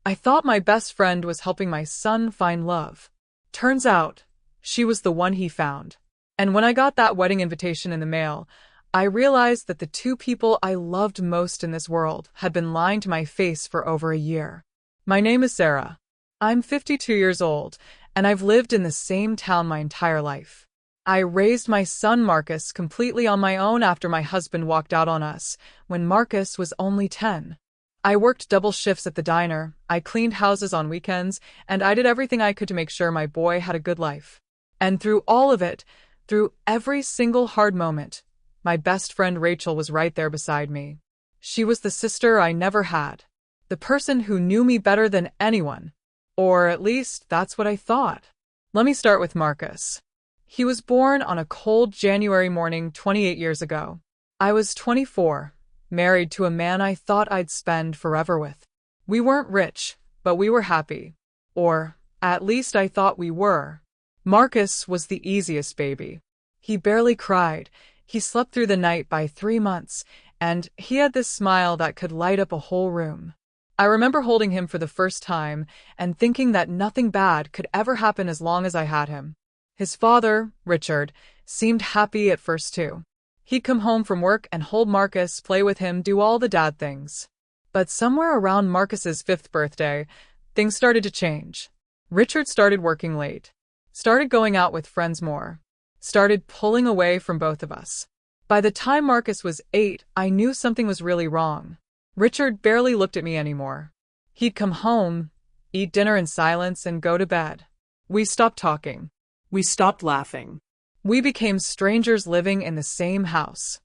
I thought my best friend was helping my son find love. Turns out, she was the one he found. And when I got that wedding invitation in the mail, I realized that the two people I loved most in this world had been lying to my face for over a year. My name is Sarah. I'm 52 years old, and I've lived in the same town my entire life. I raised my son Marcus completely on my own after my husband walked out on us, when Marcus was only 10. I worked double shifts at the diner, I cleaned houses on weekends, and I did everything I could to make sure my boy had a good life. And through all of it, through every single hard moment, my best friend Rachel was right there beside me. She was the sister I never had, the person who knew me better than anyone. Or at least that's what I thought. Let me start with Marcus. He was born on a cold January morning 28 years ago. I was 24, married to a man I thought I'd spend forever with. We weren't rich, but we were happy. Or, at least I thought we were. Marcus was the easiest baby. He barely cried. He slept through the night by 3 months, and he had this smile that could light up a whole room. I remember holding him for the first time and thinking that nothing bad could ever happen as long as I had him. His father, Richard, seemed happy at first too. He'd come home from work and hold Marcus, play with him, do all the dad things. But somewhere around Marcus's 5th birthday, things started to change. Richard started working late, started going out with friends more, started pulling away from both of us. By the time Marcus was 8, I knew something was really wrong. Richard barely looked at me anymore. He'd come home, eat dinner in silence, and go to bed. We stopped talking. We stopped laughing. We became strangers living in the same house.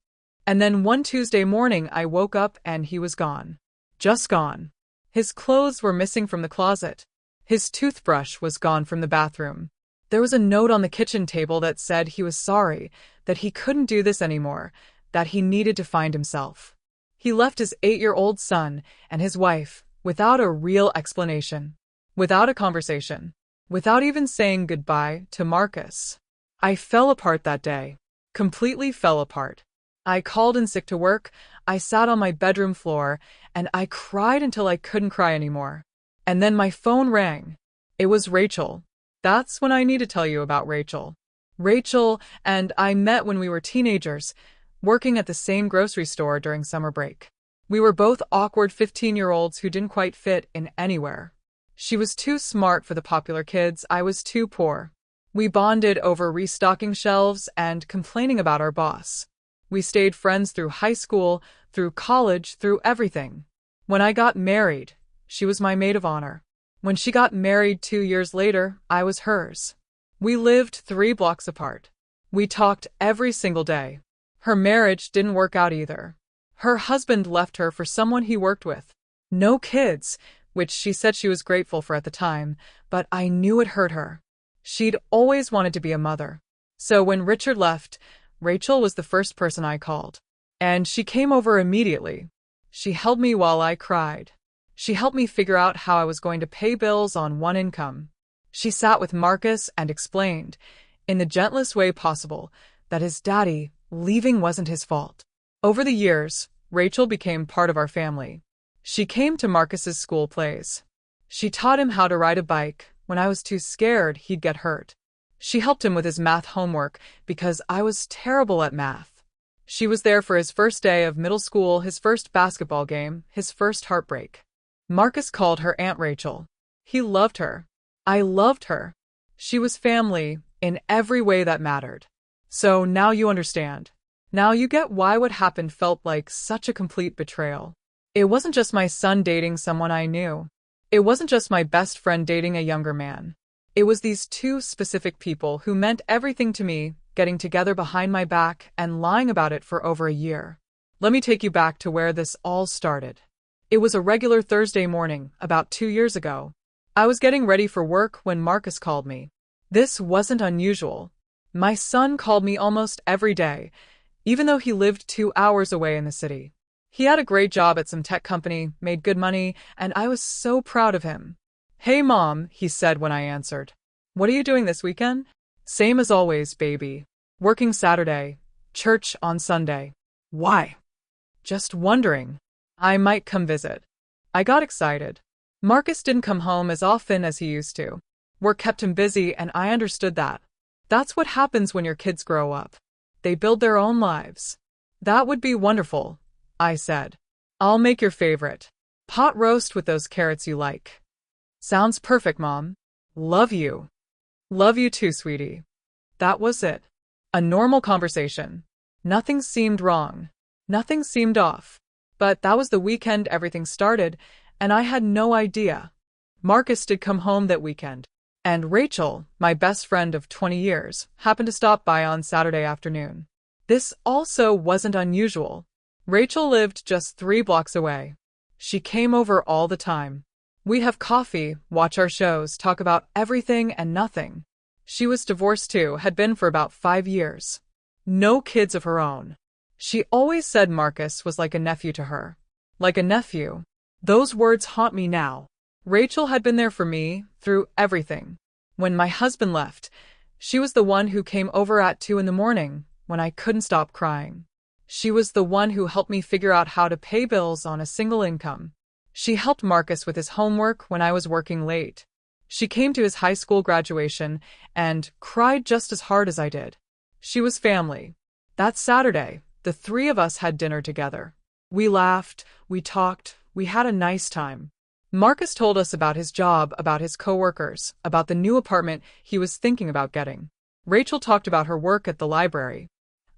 And then one Tuesday morning I woke up and he was gone. Just gone. His clothes were missing from the closet. His toothbrush was gone from the bathroom. There was a note on the kitchen table that said he was sorry, that he couldn't do this anymore, that he needed to find himself. He left his 8-year-old son and his wife without a real explanation, without a conversation, without even saying goodbye to Marcus. I fell apart that day. Completely fell apart. I called in sick to work, I sat on my bedroom floor, and I cried until I couldn't cry anymore. And then my phone rang. It was Rachel. That's when I need to tell you about Rachel. Rachel and I met when we were teenagers, working at the same grocery store during summer break. We were both awkward 15-year-olds who didn't quite fit in anywhere. She was too smart for the popular kids, I was too poor. We bonded over restocking shelves and complaining about our boss. We stayed friends through high school, through college, through everything. When I got married, she was my maid of honor. When she got married 2 years later, I was hers. We lived 3 blocks apart. We talked every single day. Her marriage didn't work out either. Her husband left her for someone he worked with. No kids, which she said she was grateful for at the time, but I knew it hurt her. She'd always wanted to be a mother. So when Richard left, Rachel was the first person I called. And she came over immediately. She held me while I cried. She helped me figure out how I was going to pay bills on one income. She sat with Marcus and explained, in the gentlest way possible, that his daddy leaving wasn't his fault. Over the years, Rachel became part of our family. She came to Marcus's school plays. She taught him how to ride a bike when I was too scared he'd get hurt. She helped him with his math homework because I was terrible at math. She was there for his first day of middle school, his first basketball game, his first heartbreak. Marcus called her Aunt Rachel. He loved her. I loved her. She was family in every way that mattered. So now you understand. Now you get why what happened felt like such a complete betrayal. It wasn't just my son dating someone I knew. It wasn't just my best friend dating a younger man. It was these 2 specific people who meant everything to me, getting together behind my back and lying about it for over a year. Let me take you back to where this all started. It was a regular Thursday morning, about 2 years ago. I was getting ready for work when Marcus called me. This wasn't unusual. My son called me almost every day, even though he lived 2 hours away in the city. He had a great job at some tech company, made good money, and I was so proud of him. "Hey, Mom," he said when I answered. "What are you doing this weekend?" "Same as always, baby. Working Saturday, church on Sunday." "Why?" "Just wondering. I might come visit." I got excited. Marcus didn't come home as often as he used to. Work kept him busy, and I understood that. That's what happens when your kids grow up. They build their own lives. That would be wonderful, I said. I'll make your favorite pot roast with those carrots you like. Sounds perfect, Mom. Love you. Love you too, sweetie. That was it. A normal conversation. Nothing seemed wrong. Nothing seemed off. But that was the weekend everything started, and I had no idea. Marcus did come home that weekend. And Rachel, my best friend of 20 years, happened to stop by on Saturday afternoon. This also wasn't unusual. Rachel lived just 3 blocks away. She came over all the time. We have coffee, watch our shows, talk about everything and nothing. She was divorced too, had been for about 5 years. No kids of her own. She always said Marcus was like a nephew to her. Like a nephew. Those words haunt me now. Rachel had been there for me, through everything. When my husband left, she was the one who came over at 2 in the morning, when I couldn't stop crying. She was the one who helped me figure out how to pay bills on a single income. She helped Marcus with his homework when I was working late. She came to his high school graduation and cried just as hard as I did. She was family. That Saturday, the 3 of us had dinner together. We laughed, we talked, we had a nice time. Marcus told us about his job, about his coworkers, about the new apartment he was thinking about getting. Rachel talked about her work at the library.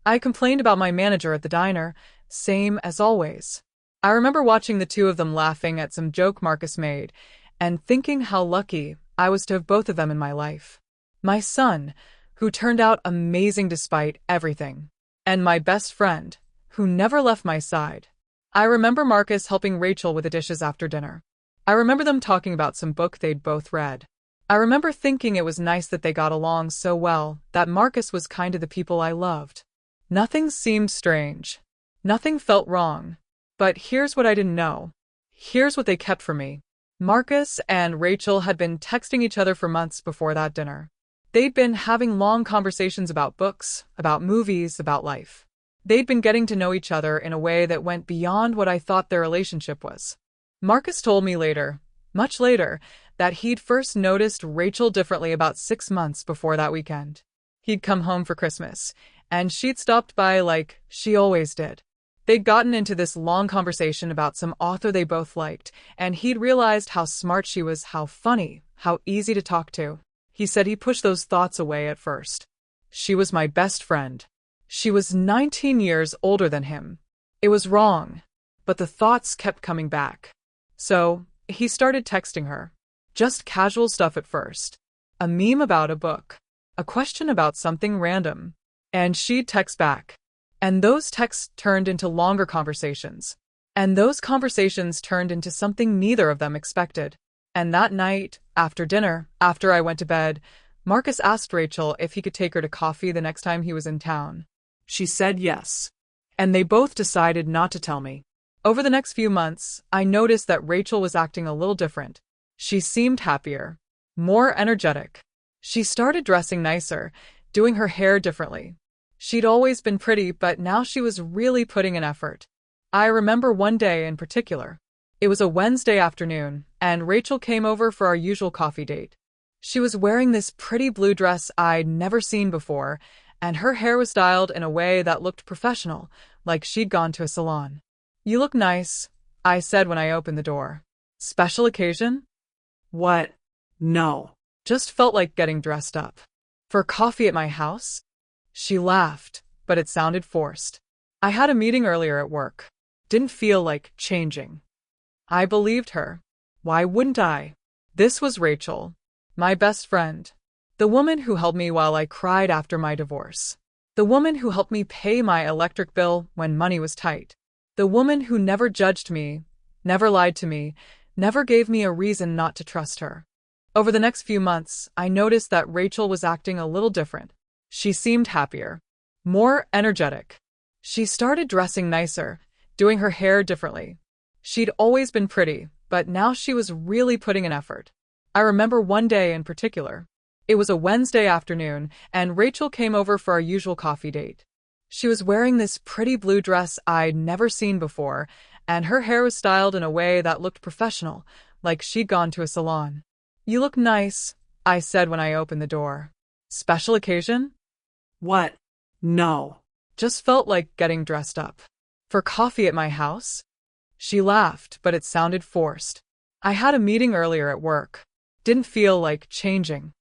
I complained about my manager at the diner, same as always. I remember watching the 2 of them laughing at some joke Marcus made, and thinking how lucky I was to have both of them in my life. My son, who turned out amazing despite everything. And my best friend, who never left my side. I remember Marcus helping Rachel with the dishes after dinner. I remember them talking about some book they'd both read. I remember thinking it was nice that they got along so well, that Marcus was kind to the people I loved. Nothing seemed strange. Nothing felt wrong. But here's what I didn't know. Here's what they kept from me. Marcus and Rachel had been texting each other for months before that dinner. They'd been having long conversations about books, about movies, about life. They'd been getting to know each other in a way that went beyond what I thought their relationship was. Marcus told me later, much later, that he'd first noticed Rachel differently about 6 months before that weekend. He'd come home for Christmas, and she'd stopped by like she always did. They'd gotten into this long conversation about some author they both liked, and he'd realized how smart she was, how funny, how easy to talk to. He said he pushed those thoughts away at first. She was my best friend. She was 19 years older than him. It was wrong, but the thoughts kept coming back. So, he started texting her. Just casual stuff at first. A meme about a book. A question about something random. And she'd text back. And those texts turned into longer conversations. And those conversations turned into something neither of them expected. And that night, after dinner, after I went to bed, Marcus asked Rachel if he could take her to coffee the next time he was in town. She said yes. And they both decided not to tell me. Over the next few months, I noticed that Rachel was acting a little different. She seemed happier, more energetic. She started dressing nicer, doing her hair differently. She'd always been pretty, but now she was really putting in effort. I remember one day in particular. It was a Wednesday afternoon, and Rachel came over for our usual coffee date. She was wearing this pretty blue dress I'd never seen before, and her hair was styled in a way that looked professional, like she'd gone to a salon. "You look nice," I said when I opened the door. "Special occasion?" "What? No. Just felt like getting dressed up." "For coffee at my house?" She laughed, but it sounded forced. "I had a meeting earlier at work. Didn't feel like changing." I believed her. Why wouldn't I? This was Rachel, my best friend. The woman who held me while I cried after my divorce. The woman who helped me pay my electric bill when money was tight. The woman who never judged me, never lied to me, never gave me a reason not to trust her. Over the next few months, I noticed that Rachel was acting a little different. She seemed happier, more energetic. She started dressing nicer, doing her hair differently. She'd always been pretty, but now she was really putting in effort. I remember one day in particular. It was a Wednesday afternoon, and Rachel came over for our usual coffee date. She was wearing this pretty blue dress I'd never seen before, and her hair was styled in a way that looked professional, like she'd gone to a salon. "You look nice," I said when I opened the door. "Special occasion?" What? No. Just felt like getting dressed up. "For coffee at my house?" She laughed, but it sounded forced. "I had a meeting earlier at work. Didn't feel like changing."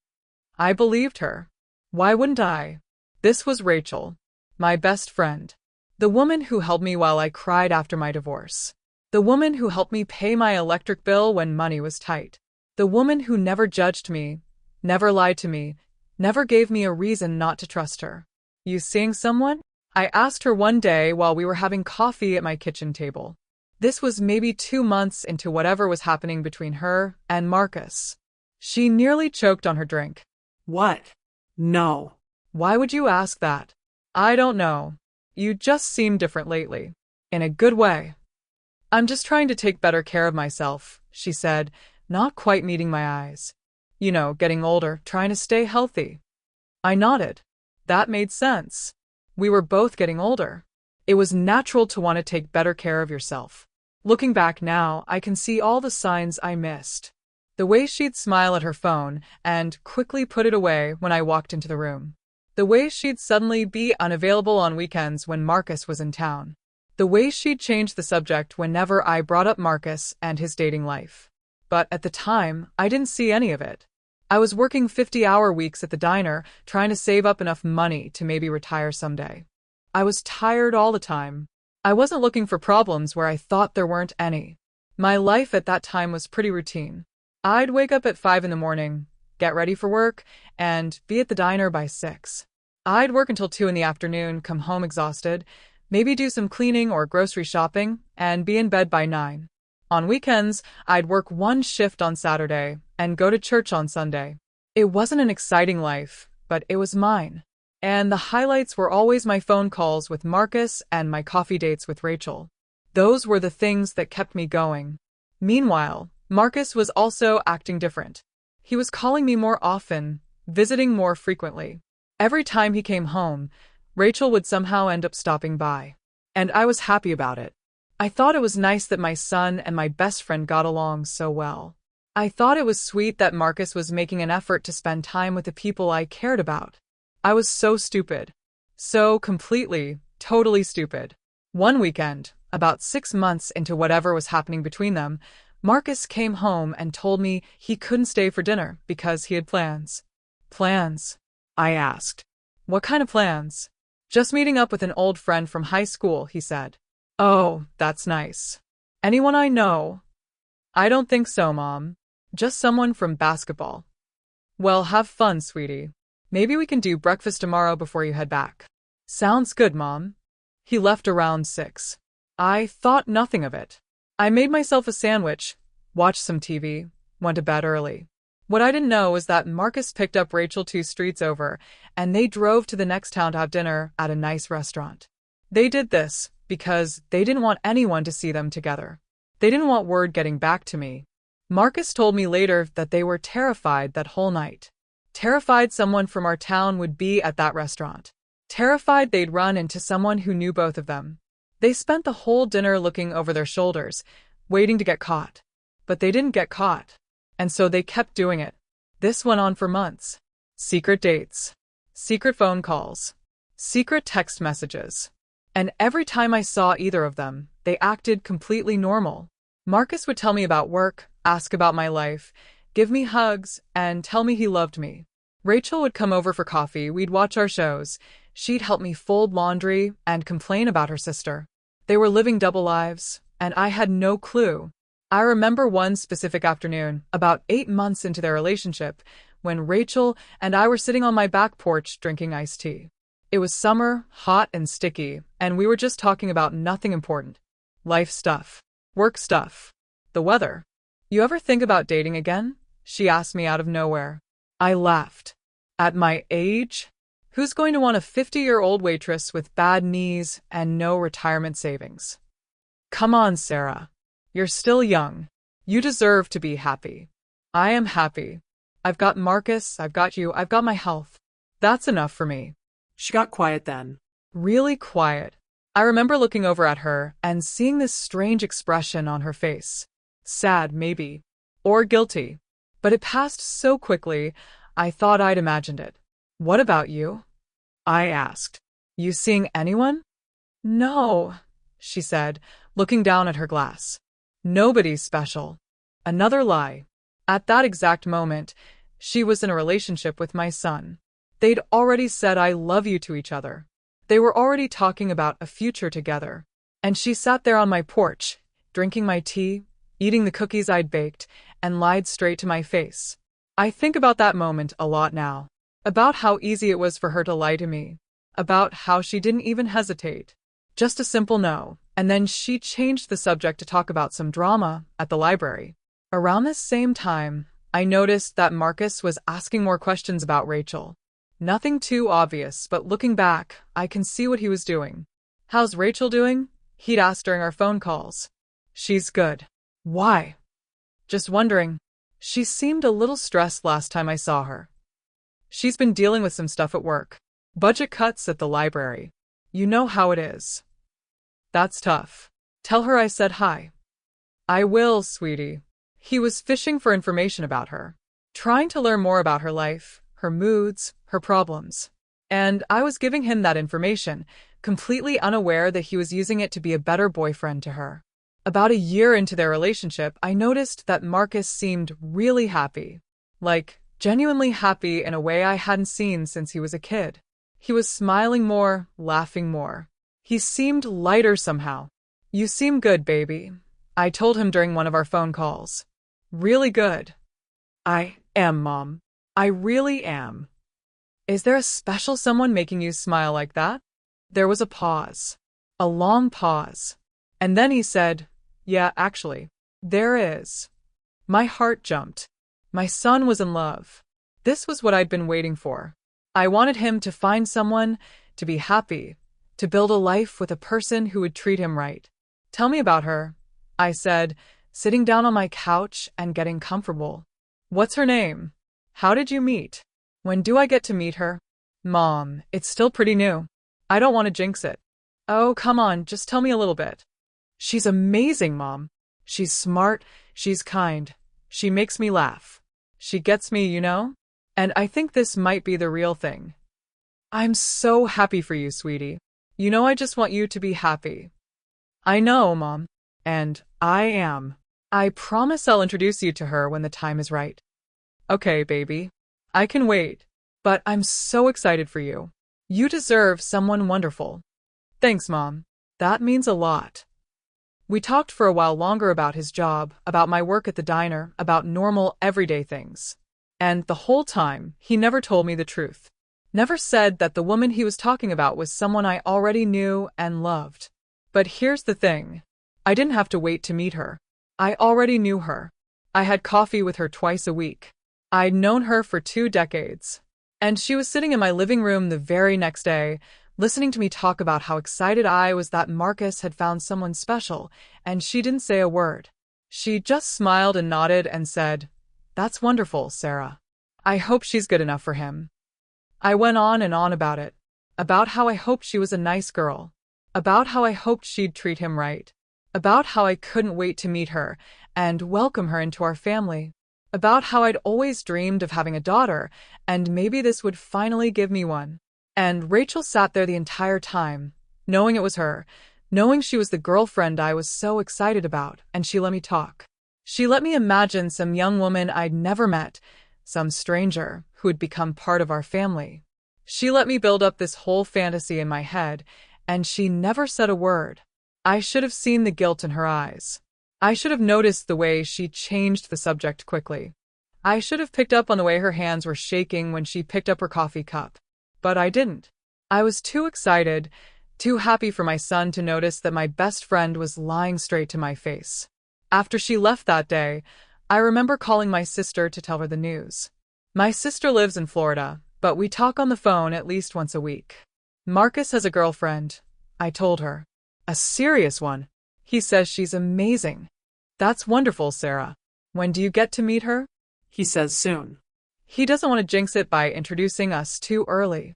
I believed her. Why wouldn't I? This was Rachel, my best friend. The woman who helped me while I cried after my divorce. The woman who helped me pay my electric bill when money was tight. The woman who never judged me, never lied to me, never gave me a reason not to trust her. "You seeing someone?" I asked her one day while we were having coffee at my kitchen table. This was maybe 2 months into whatever was happening between her and Marcus. She nearly choked on her drink. What? No. "Why would you ask that?" "I don't know. You just seem different lately. In a good way." "I'm just trying to take better care of myself," she said, not quite meeting my eyes. "You know, getting older, trying to stay healthy." I nodded. That made sense. We were both getting older. It was natural to want to take better care of yourself. Looking back now, I can see all the signs I missed. The way she'd smile at her phone and quickly put it away when I walked into the room. The way she'd suddenly be unavailable on weekends when Marcus was in town. The way she'd change the subject whenever I brought up Marcus and his dating life. But at the time, I didn't see any of it. I was working 50-hour weeks at the diner, trying to save up enough money to maybe retire someday. I was tired all the time. I wasn't looking for problems where I thought there weren't any. My life at that time was pretty routine. I'd wake up at 5 in the morning, get ready for work, and be at the diner by 6. I'd work until 2 in the afternoon, come home exhausted, maybe do some cleaning or grocery shopping, and be in bed by 9. On weekends, I'd work one shift on Saturday and go to church on Sunday. It wasn't an exciting life, but it was mine. And the highlights were always my phone calls with Marcus and my coffee dates with Rachel. Those were the things that kept me going. Meanwhile, Marcus was also acting different. He was calling me more often, visiting more frequently. Every time he came home, Rachel would somehow end up stopping by. And I was happy about it. I thought it was nice that my son and my best friend got along so well. I thought it was sweet that Marcus was making an effort to spend time with the people I cared about. I was so stupid. So completely, totally stupid. One weekend, about 6 months into whatever was happening between them, Marcus came home and told me he couldn't stay for dinner because he had plans. "Plans?" I asked. "What kind of plans?" "Just meeting up with an old friend from high school," he said. "Oh, that's nice. Anyone I know?" "I don't think so, Mom. Just someone from basketball." "Well, have fun, sweetie. Maybe we can do breakfast tomorrow before you head back." "Sounds good, Mom." He left around 6. I thought nothing of it. I made myself a sandwich, watched some TV, went to bed early. What I didn't know was that Marcus picked up Rachel 2 streets over, and they drove to the next town to have dinner at a nice restaurant. They did this because they didn't want anyone to see them together. They didn't want word getting back to me. Marcus told me later that they were terrified that whole night. Terrified someone from our town would be at that restaurant. Terrified they'd run into someone who knew both of them. They spent the whole dinner looking over their shoulders, waiting to get caught. But they didn't get caught. And so they kept doing it. This went on for months. Secret dates. Secret phone calls. Secret text messages. And every time I saw either of them, they acted completely normal. Marcus would tell me about work, ask about my life, give me hugs, and tell me he loved me. Rachel would come over for coffee, we'd watch our shows. She'd help me fold laundry and complain about her sister. They were living double lives, and I had no clue. I remember one specific afternoon, about 8 months into their relationship, when Rachel and I were sitting on my back porch drinking iced tea. It was summer, hot and sticky, and we were just talking about nothing important. Life stuff. Work stuff. The weather. "You ever think about dating again?" she asked me out of nowhere. I laughed. At my age? Who's going to want a 50-year-old waitress with bad knees and no retirement savings? Come on, Sarah. You're still young. You deserve to be happy. I am happy. I've got Marcus, I've got you, I've got my health. That's enough for me. She got quiet then. Really quiet. I remember looking over at her and seeing this strange expression on her face. Sad, maybe. or guilty. But it passed so quickly, I thought I'd imagined it. What about you? I asked. You seeing anyone? No, she said, looking down at her glass. Nobody's special. Another lie. At that exact moment, she was in a relationship with my son. They'd already said I love you to each other. They were already talking about a future together. And she sat there on my porch, drinking my tea, eating the cookies I'd baked, and lied straight to my face. I think about that moment a lot now. About how easy it was for her to lie to me. About how she didn't even hesitate. Just a simple no, and then she changed the subject to talk about some drama at the library. Around this same time, I noticed that Marcus was asking more questions about Rachel. Nothing too obvious, but looking back, I can see what he was doing. How's Rachel doing? He'd ask during our phone calls. She's good. Why? Just wondering. She seemed a little stressed last time I saw her. She's been dealing with some stuff at work. Budget cuts at the library. You know how it is. That's tough. Tell her I said hi. I will, sweetie. He was fishing for information about her, trying to learn more about her life, her moods, her problems. And I was giving him that information, completely unaware that he was using it to be a better boyfriend to her. About a year into their relationship, I noticed that Marcus seemed really happy. Like, genuinely happy in a way I hadn't seen since he was a kid. He was smiling more, laughing more. He seemed lighter somehow. You seem good, baby, I told him during one of our phone calls. Really good. I am, Mom. I really am. Is there a special someone making you smile like that? There was a pause. A long pause. And then he said, yeah, actually, there is. My heart jumped. My son was in love. This was what I'd been waiting for. I wanted him to find someone, to be happy, to build a life with a person who would treat him right. Tell me about her, I said, sitting down on my couch and getting comfortable. What's her name? How did you meet? When do I get to meet her? Mom, it's still pretty new. I don't want to jinx it. Oh, come on, just tell me a little bit. She's amazing, Mom. She's smart, she's kind. She makes me laugh. She gets me, you know? And I think this might be the real thing. I'm so happy for you, sweetie. You know I just want you to be happy. I know, Mom. And I am. I promise I'll introduce you to her when the time is right. Okay, baby. I can wait. But I'm so excited for you. You deserve someone wonderful. Thanks, Mom. That means a lot. We talked for a while longer about his job, about my work at the diner, about normal, everyday things. And the whole time, he never told me the truth. Never said that the woman he was talking about was someone I already knew and loved. But here's the thing. I didn't have to wait to meet her. I already knew her. I had coffee with her twice a week. I'd known her for 2 decades. And she was sitting in my living room the very next day, listening to me talk about how excited I was that Marcus had found someone special, and she didn't say a word. She just smiled and nodded and said, "That's wonderful, Sarah. I hope she's good enough for him." I went on and on about it, about how I hoped she was a nice girl, about how I hoped she'd treat him right, about how I couldn't wait to meet her and welcome her into our family, about how I'd always dreamed of having a daughter, and maybe this would finally give me one. And Rachel sat there the entire time, knowing it was her, knowing she was the girlfriend I was so excited about, and she let me talk. She let me imagine some young woman I'd never met, some stranger who would become part of our family. She let me build up this whole fantasy in my head, and she never said a word. I should have seen the guilt in her eyes. I should have noticed the way she changed the subject quickly. I should have picked up on the way her hands were shaking when she picked up her coffee cup. But I didn't. I was too excited, too happy for my son to notice that my best friend was lying straight to my face. After she left that day, I remember calling my sister to tell her the news. My sister lives in Florida, but we talk on the phone at least once a week. Marcus has a girlfriend, I told her. A serious one. He says she's amazing. That's wonderful, Sarah. When do you get to meet her? He says soon. He doesn't want to jinx it by introducing us too early.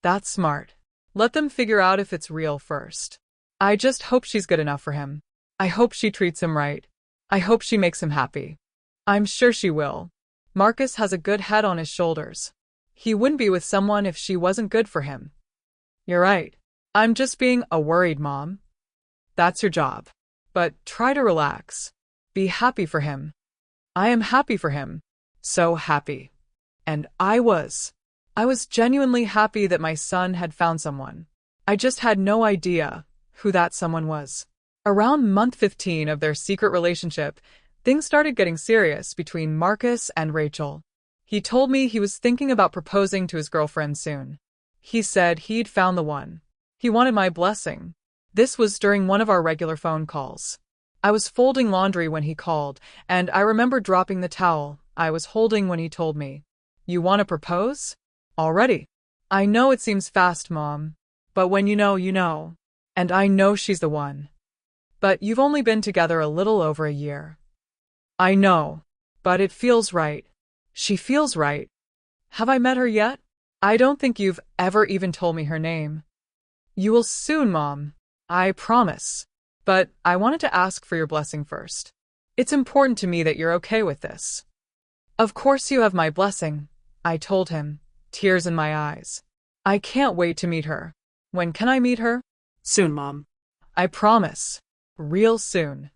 That's smart. Let them figure out if it's real first. I just hope she's good enough for him. I hope she treats him right. I hope she makes him happy. I'm sure she will. Marcus has a good head on his shoulders. He wouldn't be with someone if she wasn't good for him. You're right. I'm just being a worried mom. That's your job. But try to relax. Be happy for him. I am happy for him. So happy. And I was genuinely happy that my son had found someone. I just had no idea who that someone was. Around month 15 of their secret relationship, things started getting serious between Marcus and Rachel. He told me he was thinking about proposing to his girlfriend soon. He said he'd found the one. He wanted my blessing. This was during one of our regular phone calls. I was folding laundry when he called, and I remember dropping the towel I was holding when he told me, "You want to propose? Already?" I know it seems fast, Mom, but when you know, you know. And I know she's the one. But you've only been together a little over a year. I know, but it feels right. She feels right. Have I met her yet? I don't think you've ever even told me her name. You will soon, Mom. I promise. But I wanted to ask for your blessing first. It's important to me that you're okay with this. Of course you have my blessing, I told him, tears in my eyes. I can't wait to meet her. When can I meet her? Soon, Mom. I promise. Real soon.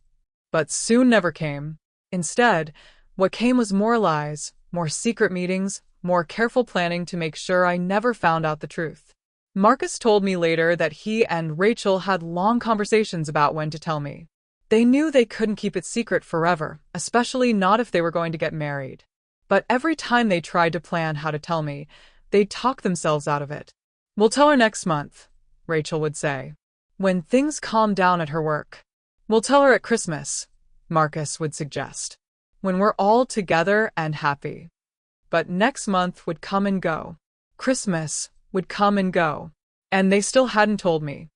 But soon never came. Instead, what came was more lies, more secret meetings, more careful planning to make sure I never found out the truth. Marcus told me later that he and Rachel had long conversations about when to tell me. They knew they couldn't keep it secret forever, especially not if they were going to get married. But every time they tried to plan how to tell me, they'd talk themselves out of it. "We'll tell her next month," Rachel would say, when things calmed down at her work. "We'll tell her at Christmas," Marcus would suggest, "when we're all together and happy." But next month would come and go. Christmas would come and go. And they still hadn't told me.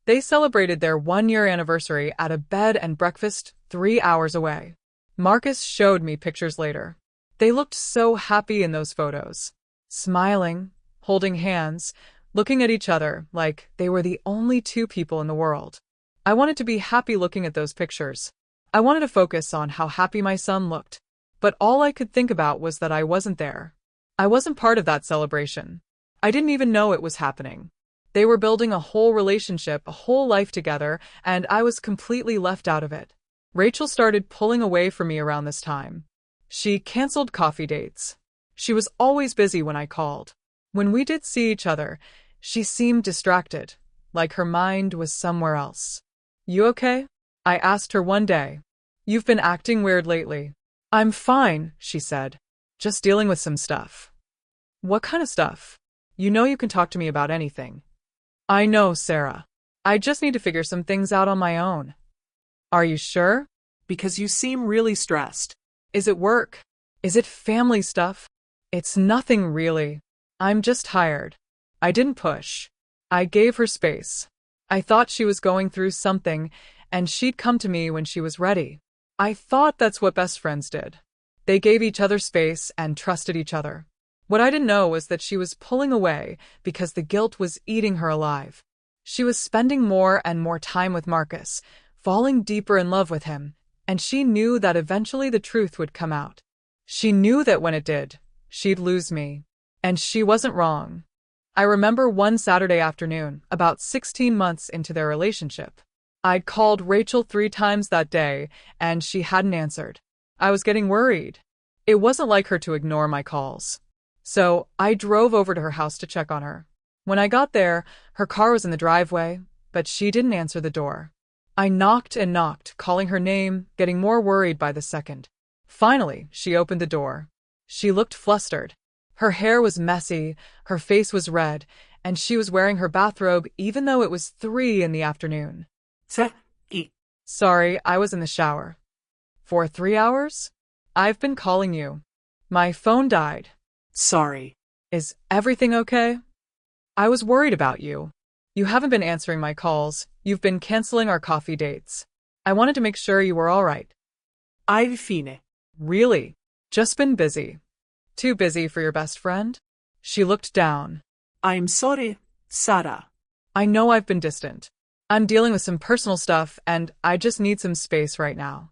They celebrated their 1-year anniversary at a bed and breakfast 3 hours away. Marcus showed me pictures later. They looked so happy in those photos. Smiling, holding hands, looking at each other like they were the only two people in the world. I wanted to be happy looking at those pictures. I wanted to focus on how happy my son looked. But all I could think about was that I wasn't there. I wasn't part of that celebration. I didn't even know it was happening. They were building a whole relationship, a whole life together, and I was completely left out of it. Rachel started pulling away from me around this time. She canceled coffee dates. She was always busy when I called. When we did see each other, she seemed distracted, like her mind was somewhere else. "You okay?" I asked her one day. "You've been acting weird lately." "I'm fine," she said. "Just dealing with some stuff." "What kind of stuff?" "You know you can talk to me about anything." "I know, Sarah. I just need to figure some things out on my own." "Are you sure?" Because you seem really stressed. "Is it work? Is it family stuff?" "It's nothing really. I'm just tired." I didn't push. I gave her space. I thought she was going through something, and she'd come to me when she was ready. I thought that's what best friends did. They gave each other space and trusted each other. What I didn't know was that she was pulling away because the guilt was eating her alive. She was spending more and more time with Marcus, falling deeper in love with him, and she knew that eventually the truth would come out. She knew that when it did, she'd lose me. And she wasn't wrong. I remember one Saturday afternoon, about 16 months into their relationship. I'd called Rachel 3 times that day, and she hadn't answered. I was getting worried. It wasn't like her to ignore my calls. So I drove over to her house to check on her. When I got there, her car was in the driveway, but she didn't answer the door. I knocked and knocked, calling her name, getting more worried by the second. Finally, she opened the door. She looked flustered. Her hair was messy, her face was red, and she was wearing her bathrobe even though it was 3 in the afternoon. "Sorry, I was in the shower." "For 3 hours? I've been calling you. My phone died." "Sorry." "Is everything okay?" "I was worried about you. You haven't been answering my calls. You've been canceling our coffee dates. I wanted to make sure you were all right." "I've fine." "Really? Just been busy." "Too busy for your best friend?" She looked down. "I'm sorry, Sarah." "I know I've been distant. I'm dealing with some personal stuff, and I just need some space right now."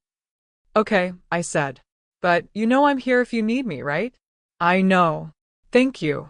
"Okay," I said. But you know I'm here if you need me, right? I know. Thank you.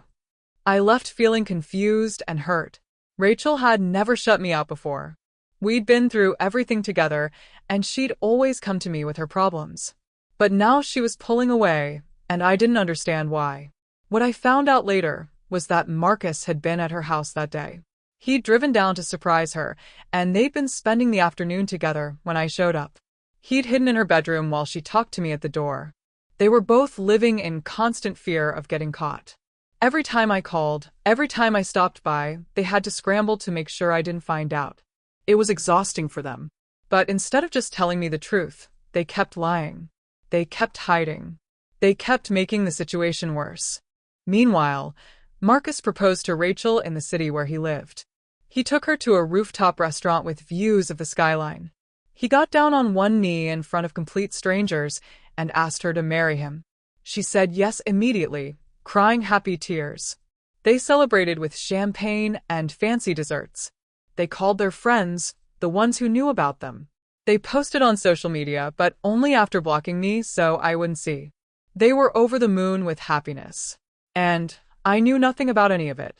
I left feeling confused and hurt. Rachel had never shut me out before. We'd been through everything together, and she'd always come to me with her problems. But now she was pulling away, and I didn't understand why. What I found out later was that Marcus had been at her house that day. He'd driven down to surprise her, and they'd been spending the afternoon together when I showed up. He'd hidden in her bedroom while she talked to me at the door. They were both living in constant fear of getting caught. Every time I called, every time I stopped by, they had to scramble to make sure I didn't find out. It was exhausting for them. But instead of just telling me the truth, they kept lying. They kept hiding. They kept making the situation worse. Meanwhile, Marcus proposed to Rachel in the city where he lived. He took her to a rooftop restaurant with views of the skyline. He got down on one knee in front of complete strangers and asked her to marry him. She said yes immediately, crying happy tears. They celebrated with champagne and fancy desserts. They called their friends, the ones who knew about them. They posted on social media, but only after blocking me so I wouldn't see. They were over the moon with happiness. And I knew nothing about any of it.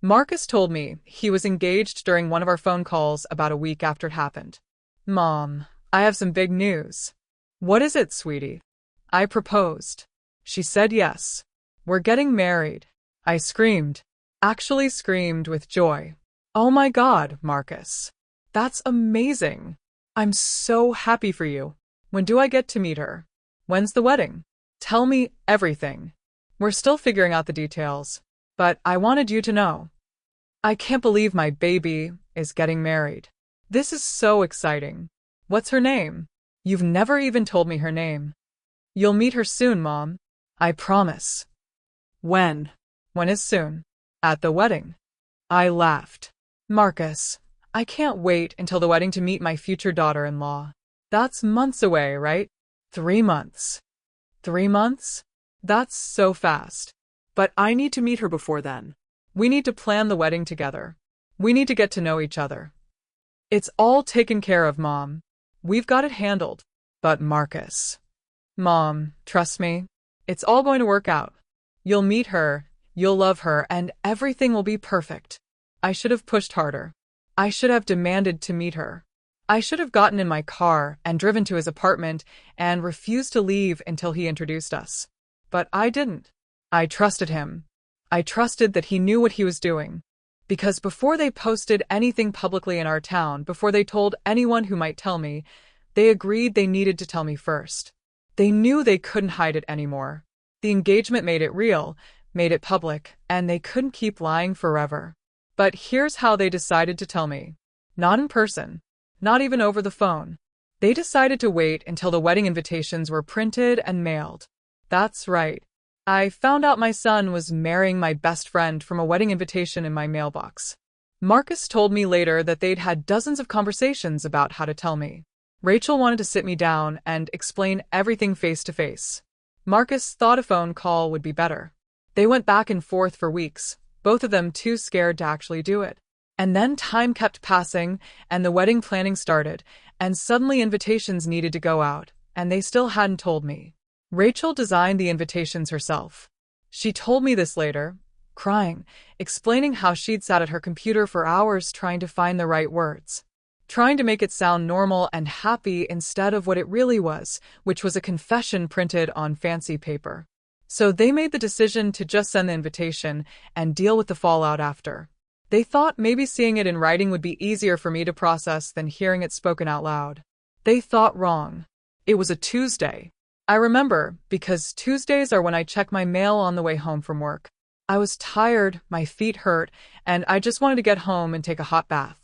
Marcus told me he was engaged during one of our phone calls about a week after it happened. Mom, I have some big news. What is it, sweetie? I proposed. She said yes. We're getting married. I screamed. Actually screamed with joy. Oh my God, Marcus. That's amazing. I'm so happy for you. When do I get to meet her? When's the wedding? Tell me everything. We're still figuring out the details, but I wanted you to know. I can't believe my baby is getting married. This is so exciting. What's her name? You've never even told me her name. You'll meet her soon, Mom. I promise. When? When is soon? At the wedding. I laughed. Marcus, I can't wait until the wedding to meet my future daughter-in-law. That's months away, right? 3 months. 3 months? That's so fast. But I need to meet her before then. We need to plan the wedding together. We need to get to know each other. It's all taken care of, Mom. We've got it handled. But Marcus. Mom, trust me. It's all going to work out. You'll meet her, you'll love her, and everything will be perfect. I should have pushed harder. I should have demanded to meet her. I should have gotten in my car and driven to his apartment and refused to leave until he introduced us. But I didn't. I trusted him. I trusted that he knew what he was doing. Because before they posted anything publicly in our town, before they told anyone who might tell me, they agreed they needed to tell me first. They knew they couldn't hide it anymore. The engagement made it real, made it public, and they couldn't keep lying forever. But here's how they decided to tell me. Not in person. Not even over the phone. They decided to wait until the wedding invitations were printed and mailed. That's right. I found out my son was marrying my best friend from a wedding invitation in my mailbox. Marcus told me later that they'd had dozens of conversations about how to tell me. Rachel wanted to sit me down and explain everything face to face. Marcus thought a phone call would be better. They went back and forth for weeks, both of them too scared to actually do it. And then time kept passing, and the wedding planning started, and suddenly invitations needed to go out, and they still hadn't told me. Rachel designed the invitations herself. She told me this later, crying, explaining how she'd sat at her computer for hours trying to find the right words. Trying to make it sound normal and happy instead of what it really was, which was a confession printed on fancy paper. So they made the decision to just send the invitation and deal with the fallout after. They thought maybe seeing it in writing would be easier for me to process than hearing it spoken out loud. They thought wrong. It was a Tuesday. I remember, because Tuesdays are when I check my mail on the way home from work. I was tired, my feet hurt, and I just wanted to get home and take a hot bath.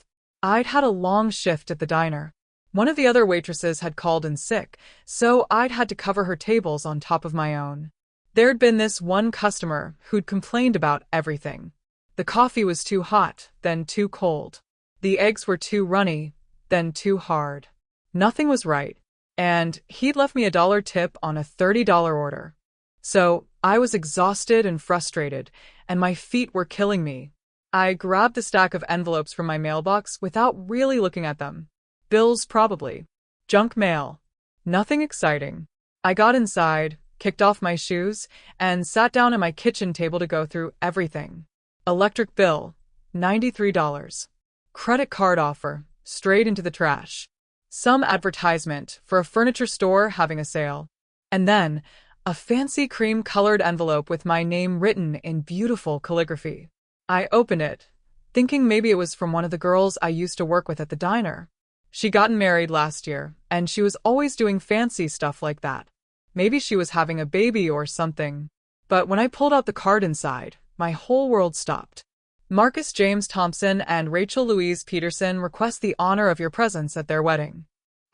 I'd had a long shift at the diner. One of the other waitresses had called in sick, so I'd had to cover her tables on top of my own. There'd been this one customer who'd complained about everything. The coffee was too hot, then too cold. The eggs were too runny, then too hard. Nothing was right, and he'd left me $1 tip on a $30 order. So I was exhausted and frustrated, and my feet were killing me. I grabbed the stack of envelopes from my mailbox without really looking at them. Bills, probably. Junk mail. Nothing exciting. I got inside, kicked off my shoes, and sat down at my kitchen table to go through everything. Electric bill, $93. Credit card offer, straight into the trash. Some advertisement for a furniture store having a sale. And then, a fancy cream-colored envelope with my name written in beautiful calligraphy. I opened it, thinking maybe it was from one of the girls I used to work with at the diner. She'd gotten married last year, and she was always doing fancy stuff like that. Maybe she was having a baby or something. But when I pulled out the card inside, my whole world stopped. Marcus James Thompson and Rachel Louise Peterson request the honor of your presence at their wedding.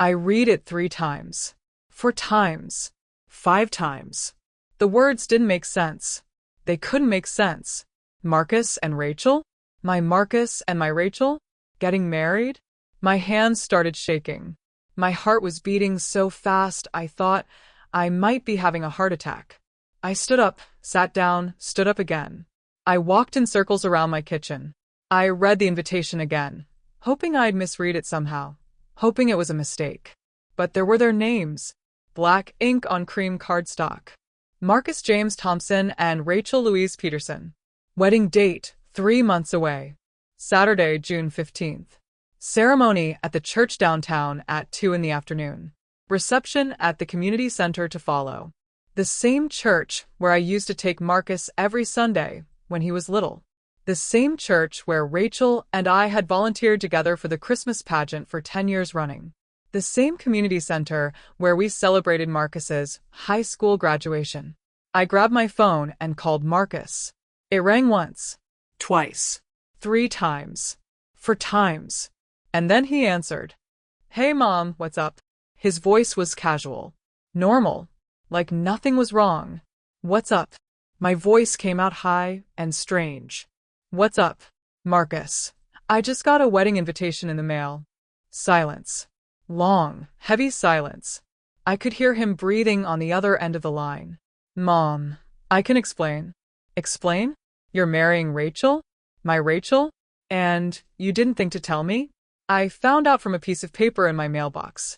I read it 3 times. 4 times. 5 times. The words didn't make sense. They couldn't make sense. Marcus and Rachel? My Marcus and my Rachel? Getting married? My hands started shaking. My heart was beating so fast I thought I might be having a heart attack. I stood up, sat down, stood up again. I walked in circles around my kitchen. I read the invitation again, hoping I'd misread it somehow, hoping it was a mistake. But there were their names, black ink on cream cardstock. Marcus James Thompson and Rachel Louise Peterson. Wedding date, 3 months away. Saturday, June 15th. Ceremony at the church downtown at 2 in the afternoon. Reception at the community center to follow. The same church where I used to take Marcus every Sunday when he was little. The same church where Rachel and I had volunteered together for the Christmas pageant for 10 years running. The same community center where we celebrated Marcus's high school graduation. I grabbed my phone and called Marcus. It rang once. Twice. 3 times. 4 times. And then he answered. Hey Mom, what's up? His voice was casual. Normal. Like nothing was wrong. What's up? My voice came out high and strange. What's up, Marcus? I just got a wedding invitation in the mail. Silence. Long, heavy silence. I could hear him breathing on the other end of the line. Mom, I can explain. Explain? You're marrying Rachel? My Rachel? And you didn't think to tell me? I found out from a piece of paper in my mailbox.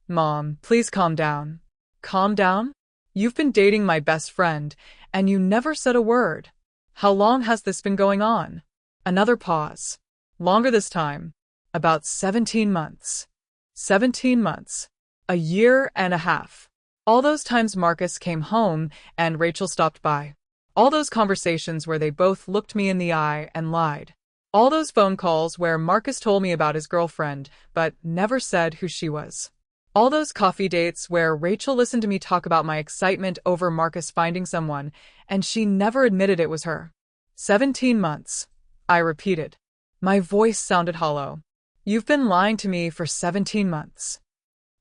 Mom, please calm down. Calm down? You've been dating my best friend, and you never said a word. How long has this been going on? Another pause. Longer this time. About 17 months. 17 months. A year and a half. All those times Marcus came home and Rachel stopped by. All those conversations where they both looked me in the eye and lied. All those phone calls where Marcus told me about his girlfriend, but never said who she was. All those coffee dates where Rachel listened to me talk about my excitement over Marcus finding someone, and she never admitted it was her. 17 months. I repeated. My voice sounded hollow. You've been lying to me for 17 months.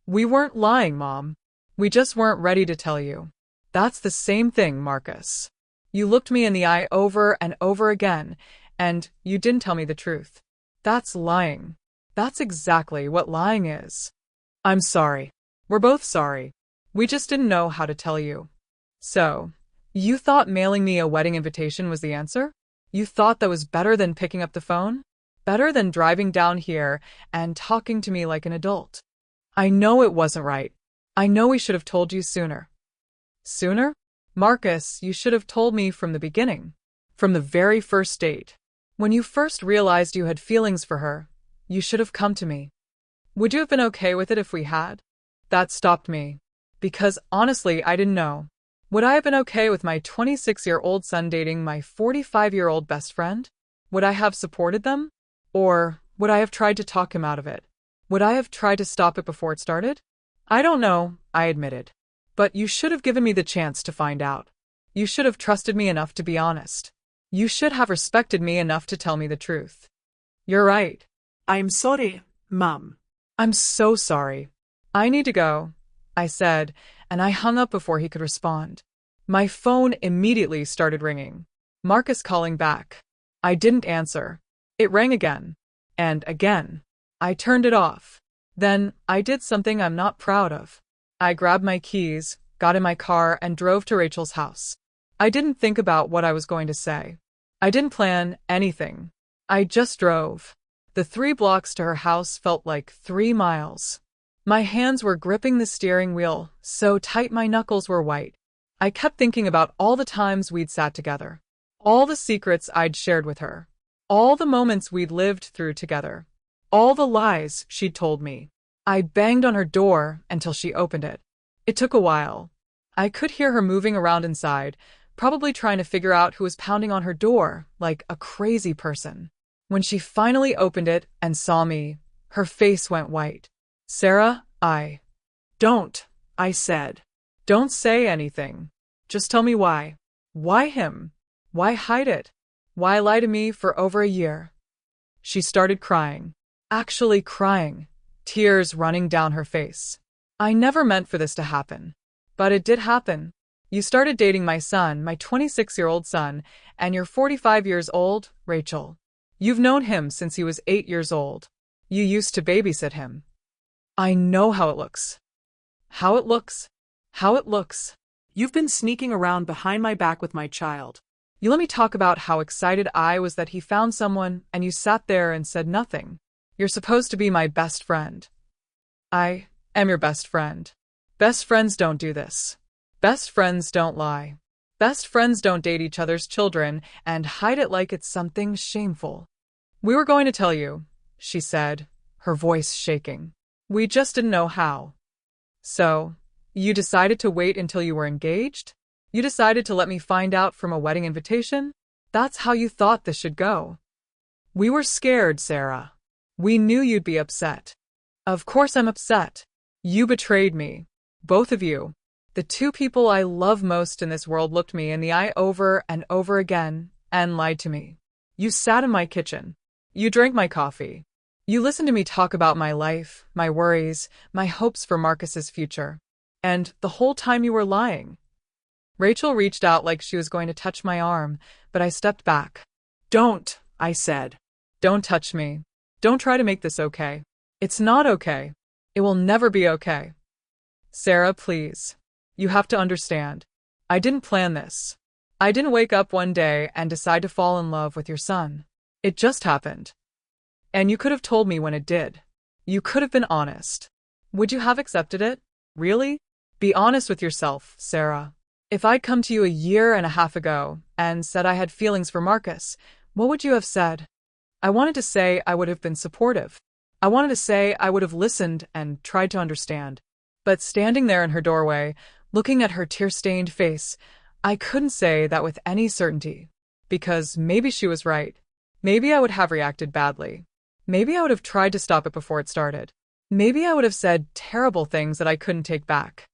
We weren't lying, Mom. We just weren't ready to tell you. That's the same thing, Marcus. You looked me in the eye over and over again, and you didn't tell me the truth. That's lying. That's exactly what lying is. I'm sorry. We're both sorry. We just didn't know how to tell you. So, you thought mailing me a wedding invitation was the answer? You thought that was better than picking up the phone? Better than driving down here and talking to me like an adult? I know it wasn't right. I know we should have told you sooner. Sooner? Marcus, you should have told me from the beginning. From the very first date. When you first realized you had feelings for her, you should have come to me. Would you have been okay with it if we had? That stopped me. Because honestly, I didn't know. Would I have been okay with my 26-year-old son dating my 45-year-old best friend? Would I have supported them? Or would I have tried to talk him out of it? Would I have tried to stop it before it started? I don't know, I admitted. But you should have given me the chance to find out. You should have trusted me enough to be honest. You should have respected me enough to tell me the truth. You're right. I'm sorry, Mom. I'm so sorry. I need to go, I said, and I hung up before he could respond. My phone immediately started ringing. Marcus calling back. I didn't answer. It rang again. And again. I turned it off. Then I did something I'm not proud of. I grabbed my keys, got in my car, and drove to Rachel's house. I didn't think about what I was going to say. I didn't plan anything. I just drove. The 3 blocks to her house felt like 3 miles. My hands were gripping the steering wheel, so tight my knuckles were white. I kept thinking about all the times we'd sat together, all the secrets I'd shared with her, all the moments we'd lived through together, all the lies she'd told me. I banged on her door until she opened it. It took a while. I could hear her moving around inside, probably trying to figure out who was pounding on her door like a crazy person. When she finally opened it and saw me, her face went white. Sarah, Don't, I said. Don't say anything. Just tell me why. Why him? Why hide it? Why lie to me for over a year? She started crying. Actually crying. Tears running down her face. I never meant for this to happen. But it did happen. You started dating my son, my 26-year-old son, and you're 45 years old, Rachel. You've known him since he was 8 years old. You used to babysit him. I know how it looks. How it looks. How it looks. You've been sneaking around behind my back with my child. You let me talk about how excited I was that he found someone, and you sat there and said nothing. You're supposed to be my best friend. I am your best friend. Best friends don't do this. Best friends don't lie. Best friends don't date each other's children and hide it like it's something shameful. We were going to tell you, she said, her voice shaking. We just didn't know how. So, you decided to wait until you were engaged? You decided to let me find out from a wedding invitation? That's how you thought this should go. We were scared, Sarah. We knew you'd be upset. Of course I'm upset. You betrayed me. Both of you. The two people I love most in this world looked me in the eye over and over again and lied to me. You sat in my kitchen. You drank my coffee. You listened to me talk about my life, my worries, my hopes for Marcus's future. And the whole time you were lying. Rachel reached out like she was going to touch my arm, but I stepped back. Don't, I said. Don't touch me. Don't try to make this okay. It's not okay. It will never be okay. Sarah, please. You have to understand. I didn't plan this. I didn't wake up one day and decide to fall in love with your son. It just happened. And you could have told me when it did. You could have been honest. Would you have accepted it? Really? Be honest with yourself, Sarah. If I'd come to you 1.5 years ago and said I had feelings for Marcus, what would you have said? I wanted to say I would have been supportive. I wanted to say I would have listened and tried to understand. But standing there in her doorway, looking at her tear-stained face, I couldn't say that with any certainty. Because maybe she was right. Maybe I would have reacted badly. Maybe I would have tried to stop it before it started. Maybe I would have said terrible things that I couldn't take back.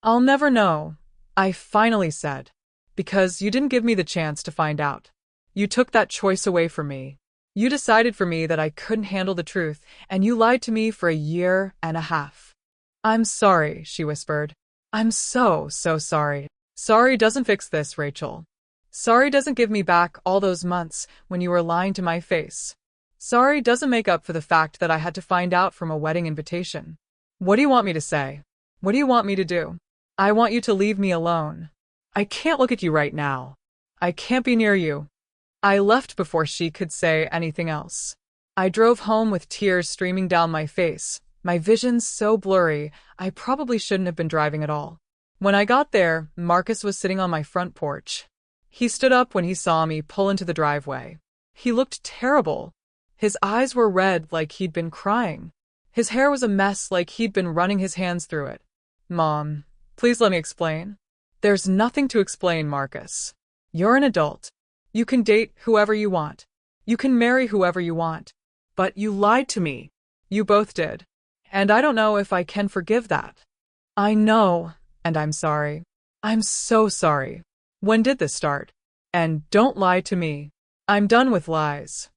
I'll never know. I finally said. Because you didn't give me the chance to find out. You took that choice away from me. You decided for me that I couldn't handle the truth, and you lied to me for 1.5 years. I'm sorry, she whispered. I'm so sorry. Sorry doesn't fix this, Rachel. Sorry doesn't give me back all those months when you were lying to my face. Sorry doesn't make up for the fact that I had to find out from a wedding invitation. What do you want me to say? What do you want me to do? I want you to leave me alone. I can't look at you right now. I can't be near you. I left before she could say anything else. I drove home with tears streaming down my face, my vision so blurry, I probably shouldn't have been driving at all. When I got there, Marcus was sitting on my front porch. He stood up when he saw me pull into the driveway. He looked terrible. His eyes were red like he'd been crying. His hair was a mess like he'd been running his hands through it. Mom, please let me explain. There's nothing to explain, Marcus. You're an adult. You can date whoever you want. You can marry whoever you want. But you lied to me. You both did. And I don't know if I can forgive that. I know, and I'm sorry. I'm so sorry. When did this start? And don't lie to me. I'm done with lies.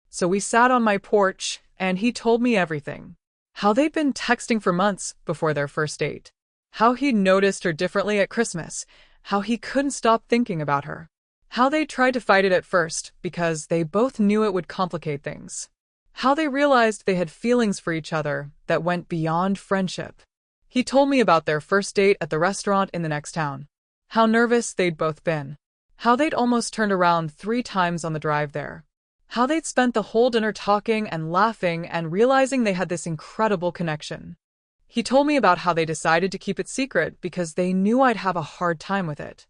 So we sat on my porch, and he told me everything. How they'd been texting for months before their first date. How he'd noticed her differently at Christmas. How he couldn't stop thinking about her. How they tried to fight it at first because they both knew it would complicate things. How they realized they had feelings for each other that went beyond friendship. He told me about their first date at the restaurant in the next town. How nervous they'd both been. How they'd almost turned around 3 times on the drive there. How they'd spent the whole dinner talking and laughing and realizing they had this incredible connection. He told me about how they decided to keep it secret because they knew I'd have a hard time with it.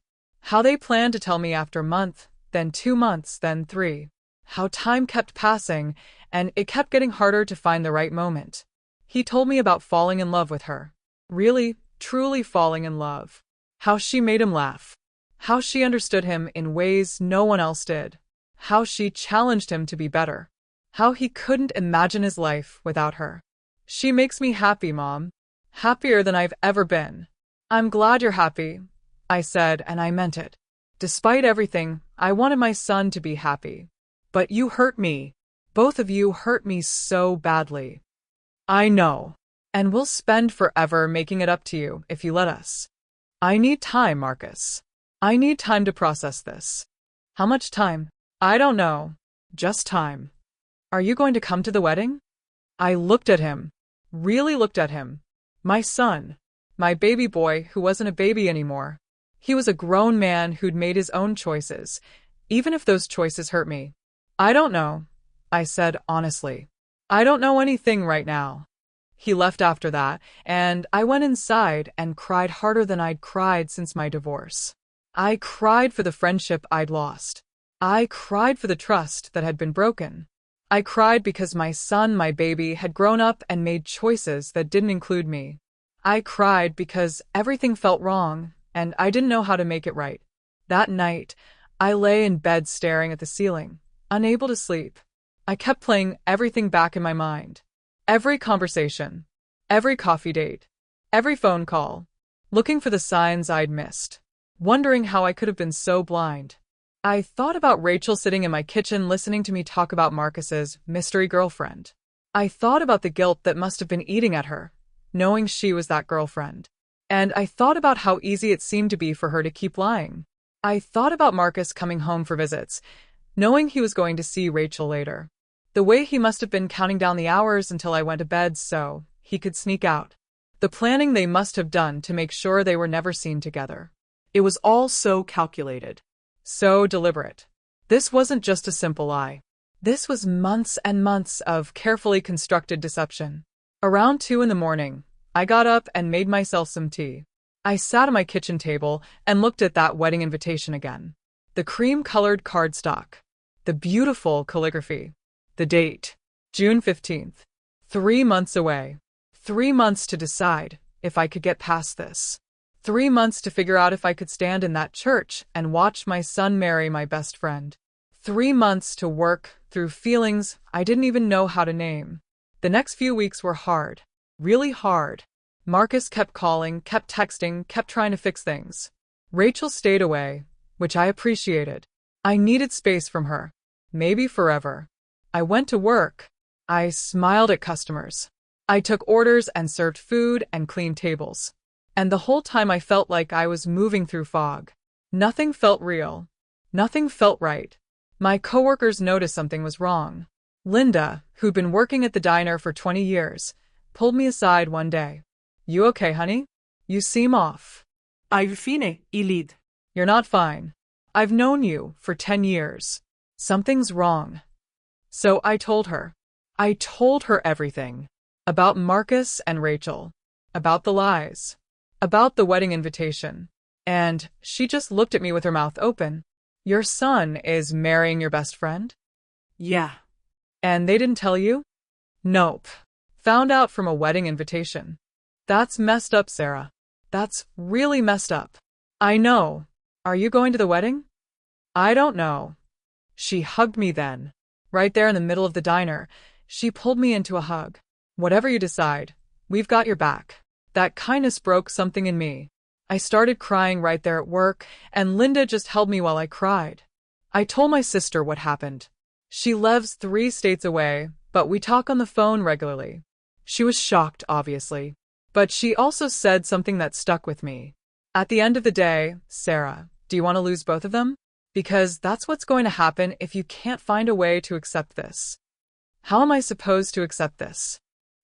How they planned to tell me after a month, then 2 months, then 3. How time kept passing, and it kept getting harder to find the right moment. He told me about falling in love with her. Really, truly falling in love. How she made him laugh. How she understood him in ways no one else did. How she challenged him to be better. How he couldn't imagine his life without her. She makes me happy, Mom. Happier than I've ever been. I'm glad you're happy, I said, and I meant it. Despite everything, I wanted my son to be happy. But you hurt me. Both of you hurt me so badly. I know. And we'll spend forever making it up to you if you let us. I need time, Marcus. I need time to process this. How much time? I don't know. Just time. Are you going to come to the wedding? I looked at him. Really looked at him. My son. My baby boy who wasn't a baby anymore. He was a grown man who'd made his own choices, even if those choices hurt me. I don't know, I said honestly. I don't know anything right now. He left after that, and I went inside and cried harder than I'd cried since my divorce. I cried for the friendship I'd lost. I cried for the trust that had been broken. I cried because my son, my baby, had grown up and made choices that didn't include me. I cried because everything felt wrong, and I didn't know how to make it right. That night, I lay in bed staring at the ceiling, unable to sleep. I kept playing everything back in my mind. Every conversation, every coffee date, every phone call, looking for the signs I'd missed, wondering how I could have been so blind. I thought about Rachel sitting in my kitchen listening to me talk about Marcus's mystery girlfriend. I thought about the guilt that must have been eating at her, knowing she was that girlfriend. And I thought about how easy it seemed to be for her to keep lying. I thought about Marcus coming home for visits, knowing he was going to see Rachel later. The way he must have been counting down the hours until I went to bed so he could sneak out. The planning they must have done to make sure they were never seen together. It was all so calculated. So deliberate. This wasn't just a simple lie. This was months and months of carefully constructed deception. Around 2 a.m, I got up and made myself some tea. I sat at my kitchen table and looked at that wedding invitation again. The cream-colored cardstock. The beautiful calligraphy. The date. June 15th. 3 months away. 3 months to decide if I could get past this. 3 months to figure out if I could stand in that church and watch my son marry my best friend. 3 months to work through feelings I didn't even know how to name. The next few weeks were hard. Really hard. Marcus kept calling, kept texting, kept trying to fix things. Rachel stayed away, which I appreciated. I needed space from her. Maybe forever. I went to work. I smiled at customers. I took orders and served food and cleaned tables. And the whole time I felt like I was moving through fog. Nothing felt real. Nothing felt right. My coworkers noticed something was wrong. Linda, who'd been working at the diner for 20 years, pulled me aside one day. You okay, honey? You seem off. I'm fine, Elid. You're not fine. I've known you for 10 years. Something's wrong. So I told her. I told her everything. About Marcus and Rachel. About the lies. About the wedding invitation. And she just looked at me with her mouth open. Your son is marrying your best friend? Yeah. And they didn't tell you? Nope. Found out from a wedding invitation. That's messed up, Sarah. That's really messed up. I know. Are you going to the wedding? I don't know. She hugged me then. Right there in the middle of the diner, she pulled me into a hug. Whatever you decide, we've got your back. That kindness broke something in me. I started crying right there at work, and Linda just held me while I cried. I told my sister what happened. She lives 3 states away, but we talk on the phone regularly. She was shocked, obviously. But she also said something that stuck with me. At the end of the day, Sarah, do you want to lose both of them? Because that's what's going to happen if you can't find a way to accept this. How am I supposed to accept this?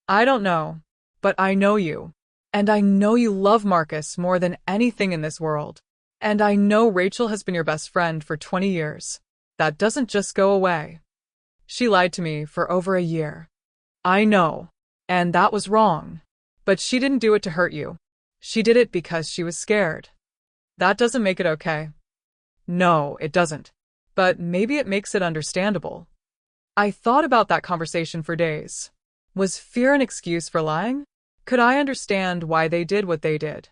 I don't know. But I know you. And I know you love Marcus more than anything in this world. And I know Rachel has been your best friend for 20 years. That doesn't just go away. She lied to me for over a year. I know. And that was wrong. But she didn't do it to hurt you. She did it because she was scared. That doesn't make it okay. No, it doesn't. But maybe it makes it understandable. I thought about that conversation for days. Was fear an excuse for lying? Could I understand why they did what they did?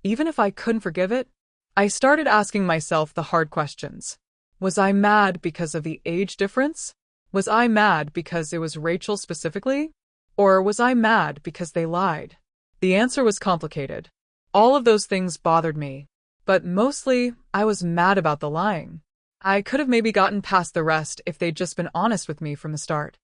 Even if I couldn't forgive it? I started asking myself the hard questions. Was I mad because of the age difference? Was I mad because it was Rachel specifically? Or was I mad because they lied? The answer was complicated. All of those things bothered me. But mostly, I was mad about the lying. I could have maybe gotten past the rest if they'd just been honest with me from the start.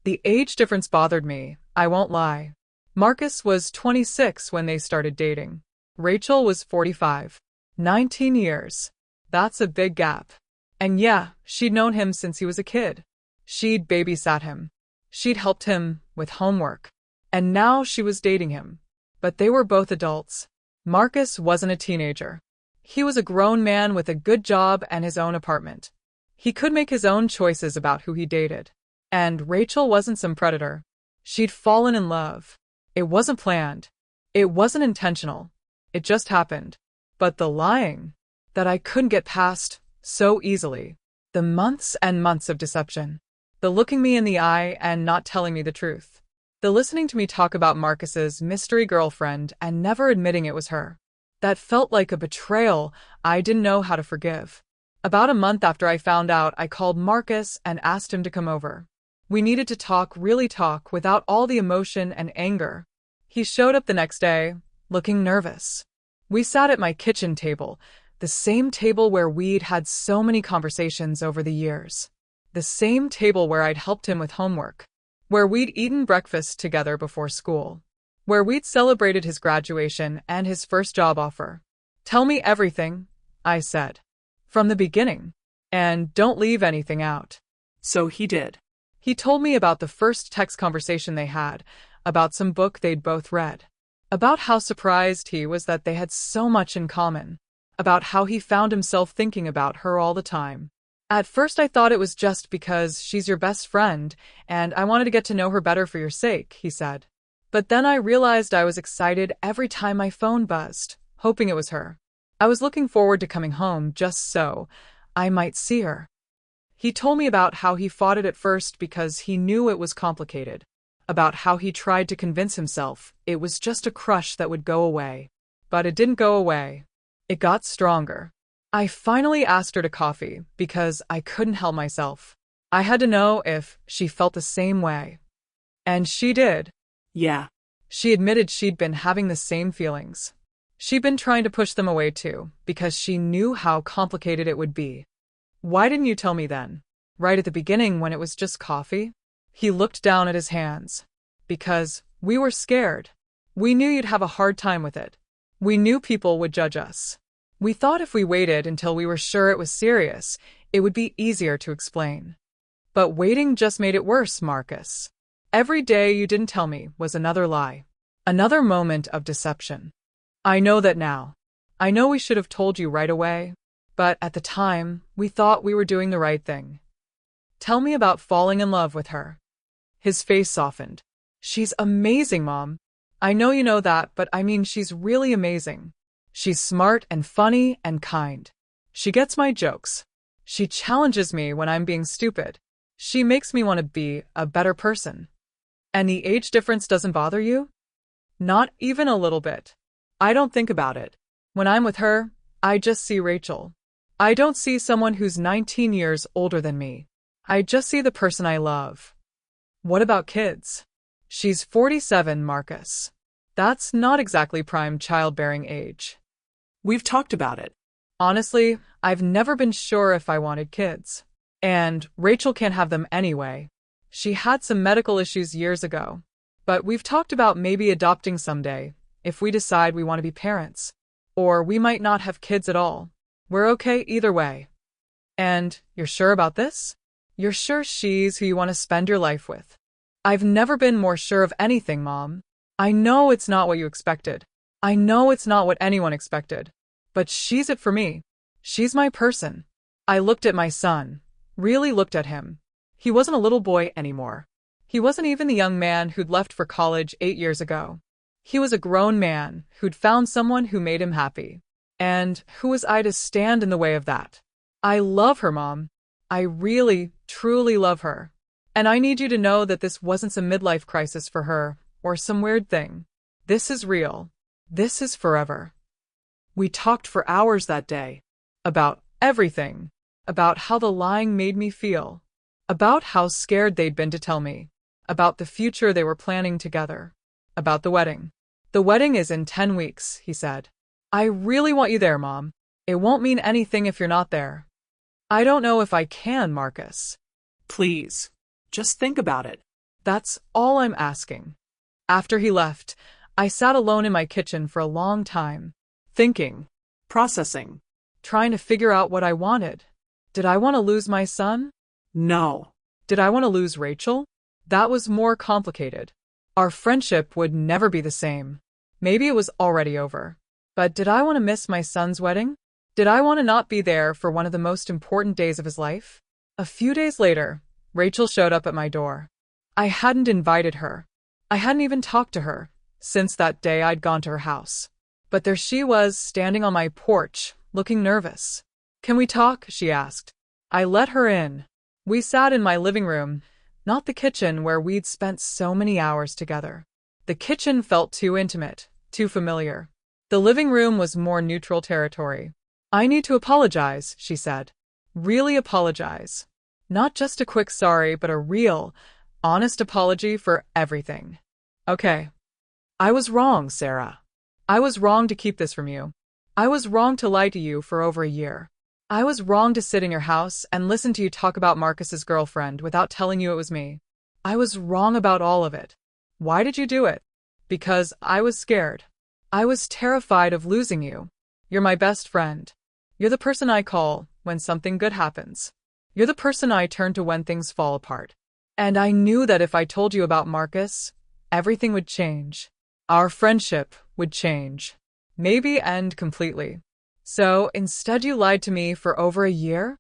The age difference bothered me, I won't lie. Marcus was 26 when they started dating. Rachel was 45. 19 years. That's a big gap. And yeah, she'd known him since he was a kid. She'd babysat him. She'd helped him with homework. And now she was dating him. But they were both adults. Marcus wasn't a teenager. He was a grown man with a good job and his own apartment. He could make his own choices about who he dated. And Rachel wasn't some predator. She'd fallen in love. It wasn't planned. It wasn't intentional. It just happened. But the lying that I couldn't get past so easily. The months and months of deception. The looking me in the eye and not telling me the truth. The listening to me talk about Marcus's mystery girlfriend and never admitting it was her. That felt like a betrayal I didn't know how to forgive. About a month after I found out, I called Marcus and asked him to come over. We needed to talk, really talk, without all the emotion and anger. He showed up the next day, looking nervous. We sat at my kitchen table, the same table where we'd had so many conversations over the years. The same table where I'd helped him with homework. Where we'd eaten breakfast together before school. Where we'd celebrated his graduation and his first job offer. Tell me everything, I said. From the beginning. And don't leave anything out. So he did. He told me about the first text conversation they had, about some book they'd both read. About how surprised he was that they had so much in common. About how he found himself thinking about her all the time. At first I thought it was just because she's your best friend, and I wanted to get to know her better for your sake, he said. But then I realized I was excited every time my phone buzzed, hoping it was her. I was looking forward to coming home just so I might see her. He told me about how he fought it at first because he knew it was complicated. About how he tried to convince himself it was just a crush that would go away. But it didn't go away. It got stronger. I finally asked her to coffee because I couldn't help myself. I had to know if she felt the same way. And she did. Yeah. She admitted she'd been having the same feelings. She'd been trying to push them away too, because she knew how complicated it would be. Why didn't you tell me then? Right at the beginning when it was just coffee? He looked down at his hands. Because we were scared. We knew you'd have a hard time with it. We knew people would judge us. We thought if we waited until we were sure it was serious, it would be easier to explain. But waiting just made it worse, Marcus. Every day you didn't tell me was another lie. Another moment of deception. I know that now. I know we should have told you right away. But at the time, we thought we were doing the right thing. Tell me about falling in love with her. His face softened. She's amazing, Mom. I know you know that, but I mean she's really amazing. She's smart and funny and kind. She gets my jokes. She challenges me when I'm being stupid. She makes me want to be a better person. And the age difference doesn't bother you? Not even a little bit. I don't think about it. When I'm with her, I just see Rachel. I don't see someone who's 19 years older than me. I just see the person I love. What about kids? She's 47, Marcus. That's not exactly prime childbearing age. We've talked about it. Honestly, I've never been sure if I wanted kids. And Rachel can't have them anyway. She had some medical issues years ago. But we've talked about maybe adopting someday, if we decide we want to be parents. Or we might not have kids at all. We're okay either way. And you're sure about this? You're sure she's who you want to spend your life with? I've never been more sure of anything, Mom. I know it's not what you expected. I know it's not what anyone expected. But she's it for me. She's my person. I looked at my son. Really looked at him. He wasn't a little boy anymore. He wasn't even the young man who'd left for college 8 years ago. He was a grown man who'd found someone who made him happy. And who was I to stand in the way of that? I love her, Mom. I really, truly love her. And I need you to know that this wasn't some midlife crisis for her, or some weird thing. This is real. This is forever. We talked for hours that day. About everything. About how the lying made me feel. About how scared they'd been to tell me. About the future they were planning together. About the wedding. The wedding is in 10 weeks, he said. I really want you there, Mom. It won't mean anything if you're not there. I don't know if I can, Marcus. Please, just think about it. That's all I'm asking. After he left, I sat alone in my kitchen for a long time, thinking, Processing. trying to figure out what I wanted. Did I want to lose my son? No. Did I want to lose Rachel? That was more complicated. Our friendship would never be the same. Maybe it was already over. But did I want to miss my son's wedding? Did I want to not be there for one of the most important days of his life? A few days later, Rachel showed up at my door. I hadn't invited her. I hadn't even talked to her since that day I'd gone to her house. But there she was, standing on my porch, looking nervous. Can we talk? She asked. I let her in. We sat in my living room, not the kitchen where we'd spent so many hours together. The kitchen felt too intimate, too familiar. The living room was more neutral territory. I need to apologize, she said. Really apologize. Not just a quick sorry, but a real, honest apology for everything. Okay. I was wrong, Sarah. I was wrong to keep this from you. I was wrong to lie to you for over a year. I was wrong to sit in your house and listen to you talk about Marcus's girlfriend without telling you it was me. I was wrong about all of it. Why did you do it? Because I was scared. I was terrified of losing you. You're my best friend. You're the person I call when something good happens. You're the person I turn to when things fall apart. And I knew that if I told you about Marcus, everything would change. Our friendship would change. Maybe end completely. So instead you lied to me for over a year?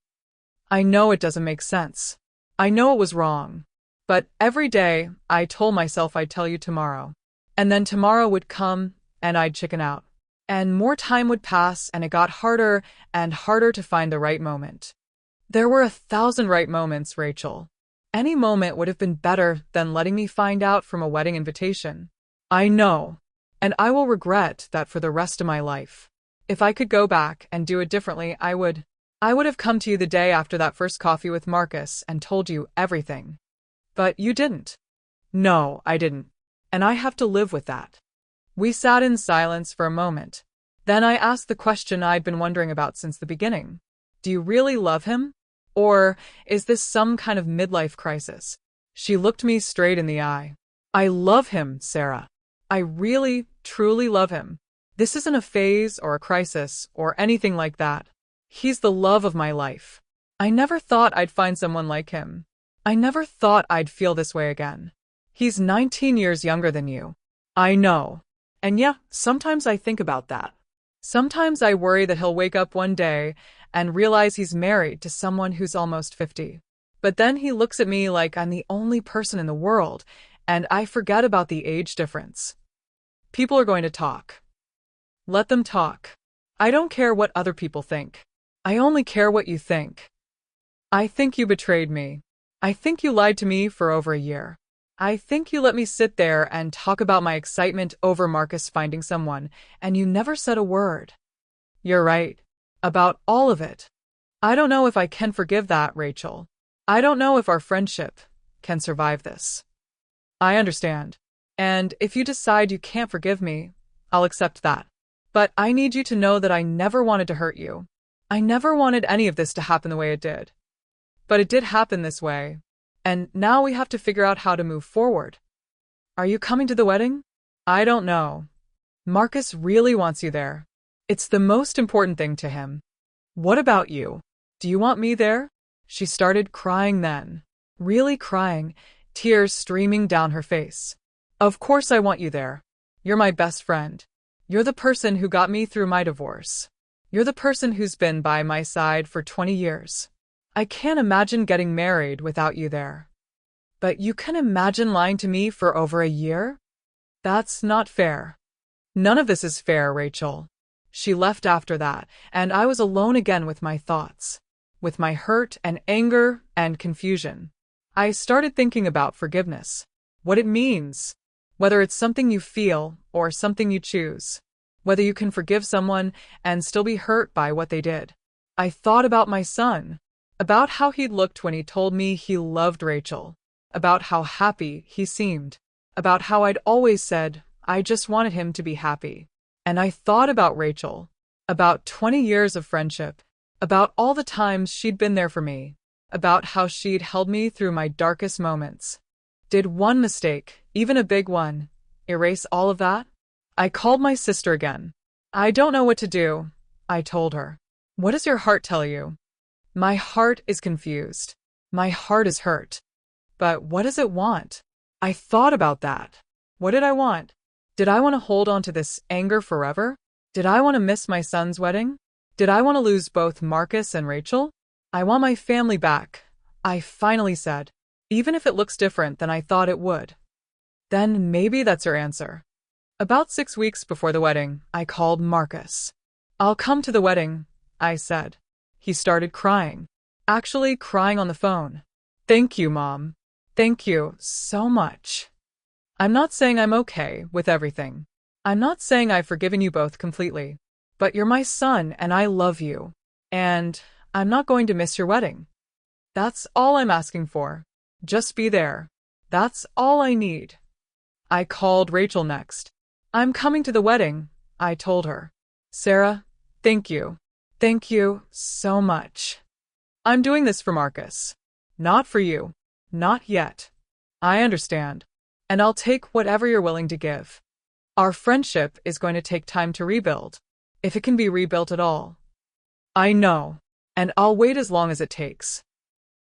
I know it doesn't make sense. I know it was wrong. But every day I told myself I'd tell you tomorrow. And then tomorrow would come and I'd chicken out. And more time would pass and it got harder and harder to find the right moment. There were 1,000 right moments, Rachel. Any moment would have been better than letting me find out from a wedding invitation. I know. And I will regret that for the rest of my life. If I could go back and do it differently, I would. I would have come to you the day after that first coffee with Marcus and told you everything. But you didn't. No, I didn't. And I have to live with that. We sat in silence for a moment. Then I asked the question I'd been wondering about since the beginning. Do you really love him? Or is this some kind of midlife crisis? She looked me straight in the eye. I love him, Sarah. I really, truly love him. This isn't a phase or a crisis or anything like that. He's the love of my life. I never thought I'd find someone like him. I never thought I'd feel this way again. He's 19 years younger than you. I know. And yeah, sometimes I think about that. Sometimes I worry that he'll wake up one day and realize he's married to someone who's almost 50. But then he looks at me like I'm the only person in the world, and I forget about the age difference. People are going to talk. Let them talk. I don't care what other people think. I only care what you think. I think you betrayed me. I think you lied to me for over a year. I think you let me sit there and talk about my excitement over Marcus finding someone, and you never said a word. You're right. About all of it. I don't know if I can forgive that, Rachel. I don't know if our friendship can survive this. I understand. And if you decide you can't forgive me, I'll accept that. But I need you to know that I never wanted to hurt you. I never wanted any of this to happen the way it did. But it did happen this way. And now we have to figure out how to move forward. Are you coming to the wedding? I don't know. Marcus really wants you there. It's the most important thing to him. What about you? Do you want me there? She started crying then. Really crying, tears streaming down her face. Of course I want you there. You're my best friend. You're the person who got me through my divorce. You're the person who's been by my side for 20 years. I can't imagine getting married without you there. But you can imagine lying to me for over a year? That's not fair. None of this is fair, Rachel. She left after that, and I was alone again with my thoughts, with my hurt and anger and confusion. I started thinking about forgiveness, what it means, whether it's something you feel or something you choose, whether you can forgive someone and still be hurt by what they did. I thought about my son, about how he looked when he told me he loved Rachel, about how happy he seemed, about how I'd always said I just wanted him to be happy. And I thought about Rachel, about 20 years of friendship, about all the times she'd been there for me, about how she'd held me through my darkest moments. Did one mistake, even a big one, erase all of that? I called my sister again. I don't know what to do, I told her. What does your heart tell you? My heart is confused. My heart is hurt. But what does it want? I thought about that. What did I want? Did I want to hold on to this anger forever? Did I want to miss my son's wedding? Did I want to lose both Marcus and Rachel? I want my family back, I finally said, even if it looks different than I thought it would. Then maybe that's her answer. About 6 weeks before the wedding, I called Marcus. I'll come to the wedding, I said. He started crying. Actually crying on the phone. Thank you, Mom. Thank you so much. I'm not saying I'm okay with everything. I'm not saying I've forgiven you both completely. But you're my son and I love you. And I'm not going to miss your wedding. That's all I'm asking for. Just be there. That's all I need. I called Rachel next. I'm coming to the wedding, I told her. Sarah, thank you. Thank you so much. I'm doing this for Marcus. Not for you. Not yet. I understand. And I'll take whatever you're willing to give. Our friendship is going to take time to rebuild, if it can be rebuilt at all. I know, and I'll wait as long as it takes.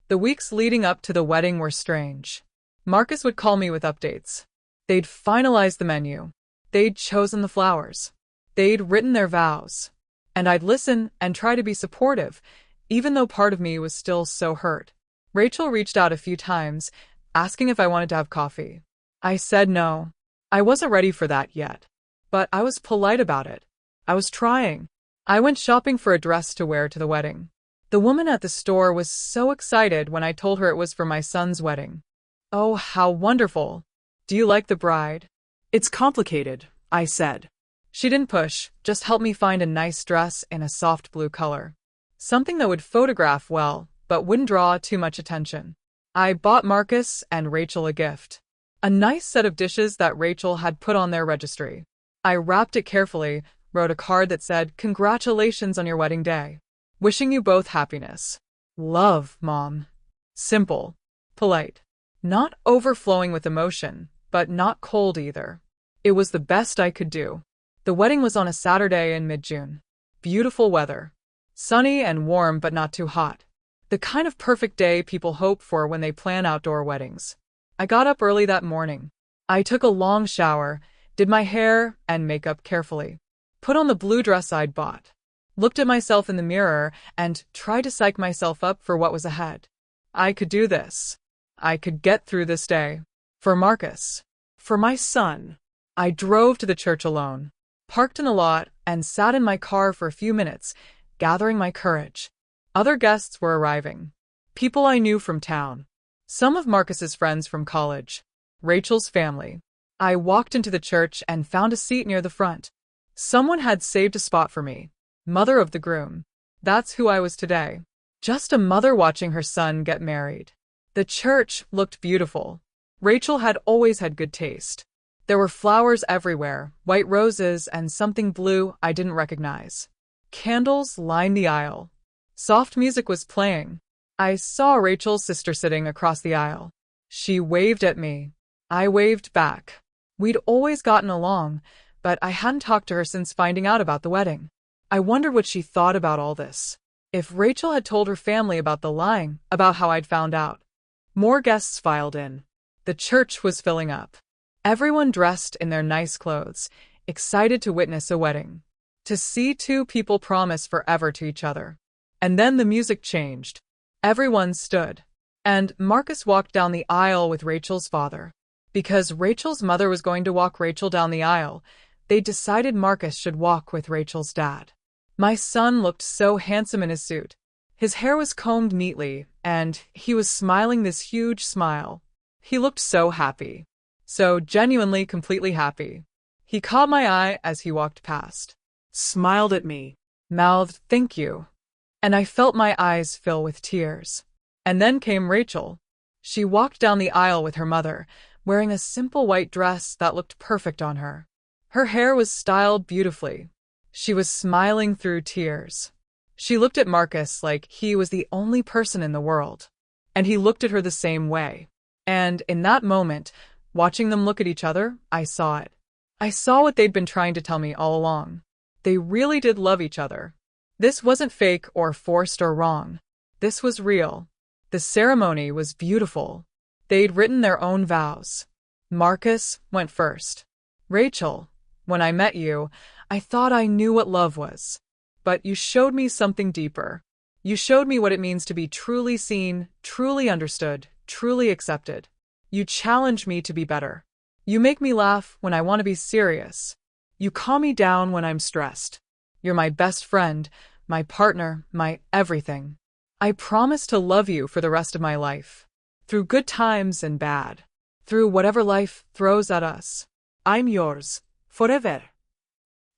The weeks leading up to the wedding were strange. Marcus would call me with updates. They'd finalized the menu. They'd chosen the flowers. They'd written their vows. And I'd listen and try to be supportive, even though part of me was still so hurt. Rachel reached out a few times, asking if I wanted to have coffee. I said no. I wasn't ready for that yet. But I was polite about it. I was trying. I went shopping for a dress to wear to the wedding. The woman at the store was so excited when I told her it was for my son's wedding. Oh, how wonderful. Do you like the bride? It's complicated, I said. She didn't push, just helped me find a nice dress in a soft blue color. Something that would photograph well, but wouldn't draw too much attention. I bought Marcus and Rachel a gift. A nice set of dishes that Rachel had put on their registry. I wrapped it carefully, wrote a card that said, "Congratulations on your wedding day. Wishing you both happiness. Love, Mom." Simple. Polite. Not overflowing with emotion, but not cold either. It was the best I could do. The wedding was on a Saturday in mid-June. Beautiful weather. Sunny and warm but not too hot. The kind of perfect day people hope for when they plan outdoor weddings. I got up early that morning. I took a long shower, did my hair and makeup carefully, put on the blue dress I'd bought, looked at myself in the mirror, and tried to psych myself up for what was ahead. I could do this. I could get through this day. For Marcus. For my son. I drove to the church alone, parked in the lot, and sat in my car for a few minutes, gathering my courage. Other guests were arriving. People I knew from town. Some of Marcus's friends from college. Rachel's family. I walked into the church and found a seat near the front. Someone had saved a spot for me. Mother of the groom. That's who I was today. Just a mother watching her son get married. The church looked beautiful. Rachel had always had good taste. There were flowers everywhere, white roses and something blue I didn't recognize. Candles lined the aisle. Soft music was playing. I saw Rachel's sister sitting across the aisle. She waved at me. I waved back. We'd always gotten along, but I hadn't talked to her since finding out about the wedding. I wondered what she thought about all this. If Rachel had told her family about the lying, about how I'd found out. More guests filed in. The church was filling up. Everyone dressed in their nice clothes, excited to witness a wedding. To see two people promise forever to each other. And then the music changed. Everyone stood. And Marcus walked down the aisle with Rachel's father. Because Rachel's mother was going to walk Rachel down the aisle, They decided Marcus should walk with Rachel's dad. My son looked so handsome in his suit. His hair was combed neatly, and he was smiling this huge smile. He looked so happy. So genuinely, completely happy. He caught my eye as he walked past. Smiled at me. Mouthed, "Thank you." And I felt my eyes fill with tears. And then came Rachel. She walked down the aisle with her mother, wearing a simple white dress that looked perfect on her. Her hair was styled beautifully. She was smiling through tears. She looked at Marcus like he was the only person in the world. And he looked at her the same way. And in that moment, watching them look at each other, I saw it. I saw what they'd been trying to tell me all along. They really did love each other. This wasn't fake or forced or wrong. This was real. The ceremony was beautiful. They'd written their own vows. Marcus went first. "Rachel, when I met you, I thought I knew what love was. But you showed me something deeper. You showed me what it means to be truly seen, truly understood, truly accepted. You challenge me to be better. You make me laugh when I want to be serious. You calm me down when I'm stressed. You're my best friend, my partner, my everything. I promise to love you for the rest of my life. Through good times and bad. Through whatever life throws at us. I'm yours. Forever."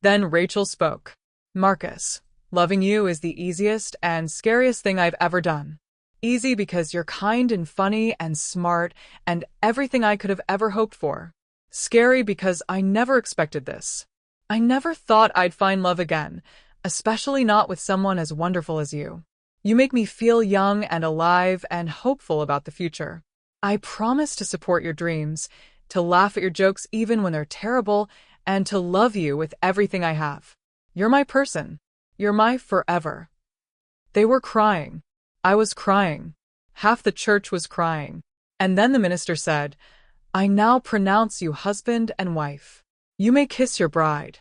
Then Rachel spoke. "Marcus, loving you is the easiest and scariest thing I've ever done. Easy because you're kind and funny and smart and everything I could have ever hoped for. Scary because I never expected this. I never thought I'd find love again, especially not with someone as wonderful as you. You make me feel young and alive and hopeful about the future. I promise to support your dreams, to laugh at your jokes even when they're terrible, and to love you with everything I have. You're my person. You're my forever." They were crying. I was crying. Half the church was crying. And then the minister said, "I now pronounce you husband and wife. You may kiss your bride."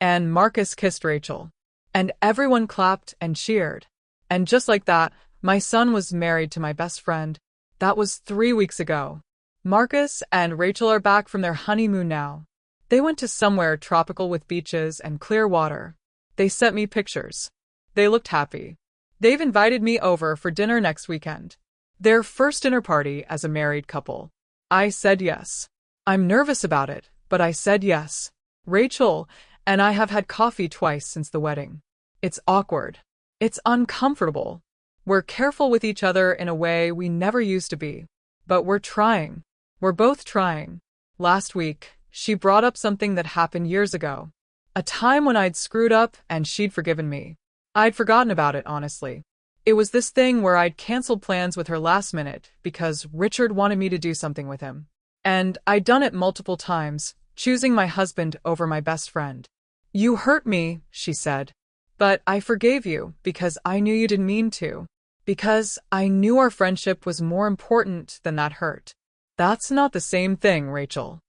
And Marcus kissed Rachel. And everyone clapped and cheered. And just like that, my son was married to my best friend. That was 3 weeks ago. Marcus and Rachel are back from their honeymoon now. They went to somewhere tropical with beaches and clear water. They sent me pictures. They looked happy. They've invited me over for dinner next weekend. Their first dinner party as a married couple. I said yes. I'm nervous about it, but I said yes. Rachel and I have had coffee twice since the wedding. It's awkward. It's uncomfortable. We're careful with each other in a way we never used to be. But we're trying. We're both trying. Last week, she brought up something that happened years ago. A time when I'd screwed up and she'd forgiven me. I'd forgotten about it, honestly. It was this thing where I'd canceled plans with her last minute because Richard wanted me to do something with him. And I'd done it multiple times, choosing my husband over my best friend. "You hurt me," she said. "But I forgave you because I knew you didn't mean to. Because I knew our friendship was more important than that hurt." That's not the same thing, Rachel.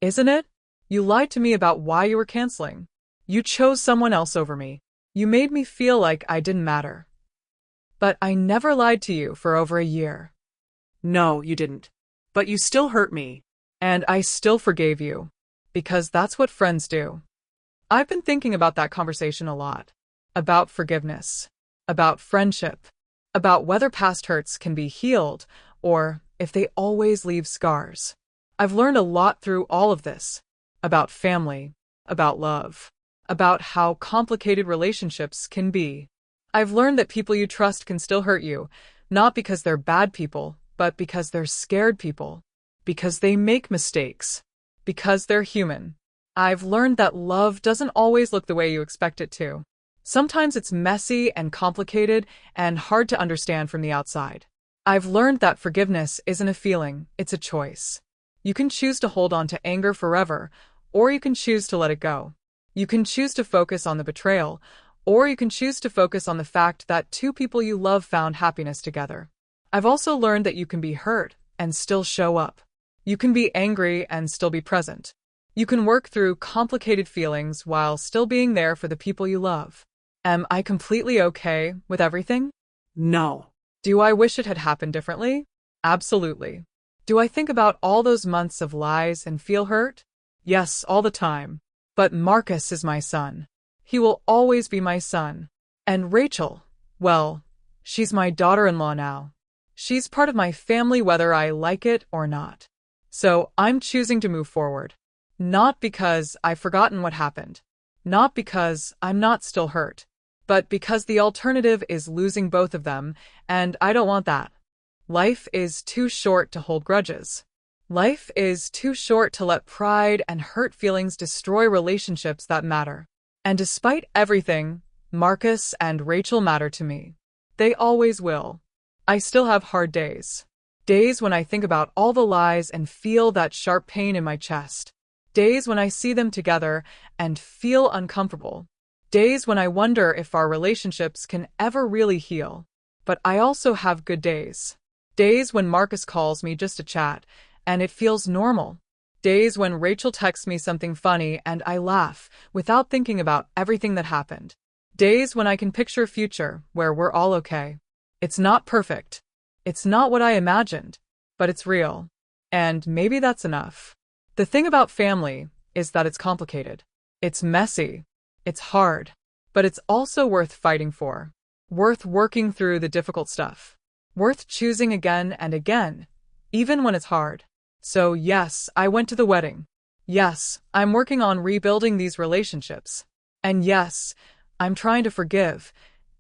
Isn't it? You lied to me about why you were canceling. You chose someone else over me. You made me feel like I didn't matter. But I never lied to you for over a year. No, you didn't. But you still hurt me. And I still forgave you. Because that's what friends do. I've been thinking about that conversation a lot. About forgiveness. About friendship. About whether past hurts can be healed, or if they always leave scars. I've learned a lot through all of this. About family. About love. About how complicated relationships can be. I've learned that people you trust can still hurt you, not because they're bad people, but because they're scared people. Because they make mistakes. Because they're human. I've learned that love doesn't always look the way you expect it to. Sometimes it's messy and complicated and hard to understand from the outside. I've learned that forgiveness isn't a feeling, it's a choice. You can choose to hold on to anger forever, or you can choose to let it go. You can choose to focus on the betrayal, or you can choose to focus on the fact that two people you love found happiness together. I've also learned that you can be hurt and still show up. You can be angry and still be present. You can work through complicated feelings while still being there for the people you love. Am I completely okay with everything? No. Do I wish it had happened differently? Absolutely. Do I think about all those months of lies and feel hurt? Yes, all the time. But Marcus is my son. He will always be my son. And Rachel, well, she's my daughter-in-law now. She's part of my family whether I like it or not. So I'm choosing to move forward. Not because I've forgotten what happened. Not because I'm not still hurt. But because the alternative is losing both of them, and I don't want that. Life is too short to hold grudges. Life is too short to let pride and hurt feelings destroy relationships that matter. And despite everything, Marcus and Rachel matter to me. They always will. I still have hard days. Days when I think about all the lies and feel that sharp pain in my chest. Days when I see them together and feel uncomfortable. Days when I wonder if our relationships can ever really heal. But I also have good days. Days when Marcus calls me just to chat, and it feels normal. Days when Rachel texts me something funny and I laugh without thinking about everything that happened. Days when I can picture a future where we're all okay. It's not perfect. It's not what I imagined, but it's real. And maybe that's enough. The thing about family is that it's complicated. It's messy. It's hard. But it's also worth fighting for. Worth working through the difficult stuff. Worth choosing again and again, even when it's hard. So yes, I went to the wedding. Yes, I'm working on rebuilding these relationships. And yes, I'm trying to forgive,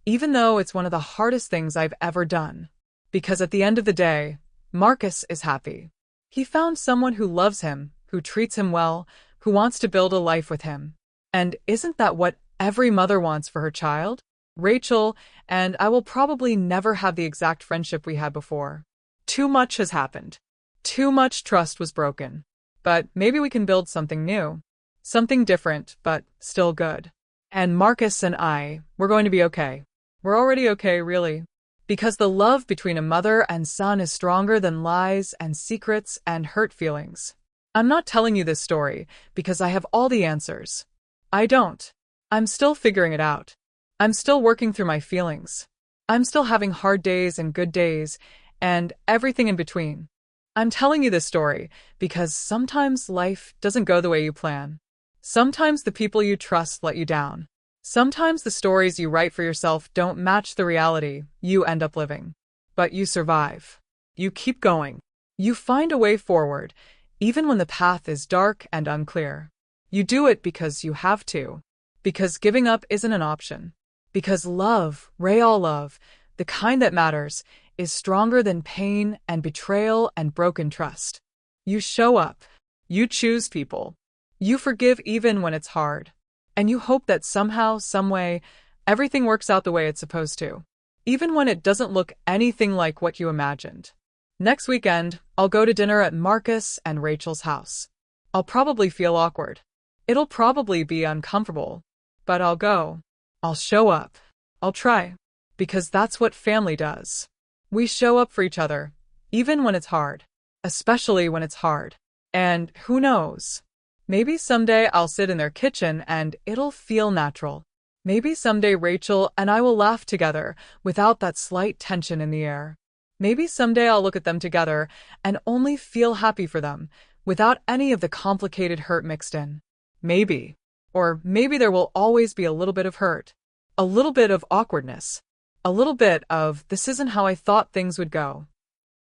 even though it's one of the hardest things I've ever done. Because at the end of the day, Marcus is happy. He found someone who loves him, who treats him well, who wants to build a life with him. And isn't that what every mother wants for her child? Rachel and I will probably never have the exact friendship we had before. Too much has happened. Too much trust was broken. But maybe we can build something new. Something different, but still good. And Marcus and I, we're going to be okay. We're already okay, really. Because the love between a mother and son is stronger than lies and secrets and hurt feelings. I'm not telling you this story because I have all the answers. I don't. I'm still figuring it out. I'm still working through my feelings. I'm still having hard days and good days, and everything in between. I'm telling you this story because sometimes life doesn't go the way you plan. Sometimes the people you trust let you down. Sometimes the stories you write for yourself don't match the reality you end up living. But you survive. You keep going. You find a way forward, even when the path is dark and unclear. You do it because you have to. Because giving up isn't an option. Because love, real love, the kind that matters, is stronger than pain and betrayal and broken trust. You show up. You choose people. You forgive even when it's hard. And you hope that somehow, someway, everything works out the way it's supposed to. Even when it doesn't look anything like what you imagined. Next weekend, I'll go to dinner at Marcus and Rachel's house. I'll probably feel awkward. It'll probably be uncomfortable. But I'll go. I'll show up. I'll try. Because that's what family does. We show up for each other, even when it's hard. Especially when it's hard. And who knows? Maybe someday I'll sit in their kitchen and it'll feel natural. Maybe someday Rachel and I will laugh together without that slight tension in the air. Maybe someday I'll look at them together and only feel happy for them, without any of the complicated hurt mixed in. Maybe. Or maybe there will always be a little bit of hurt. A little bit of awkwardness. A little bit of, this isn't how I thought things would go.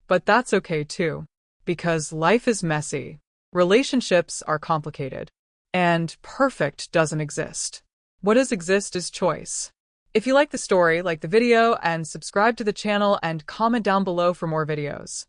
But that's okay too. Because life is messy. Relationships are complicated. And perfect doesn't exist. What does exist is choice. If you like the story, like the video and subscribe to the channel and comment down below for more videos.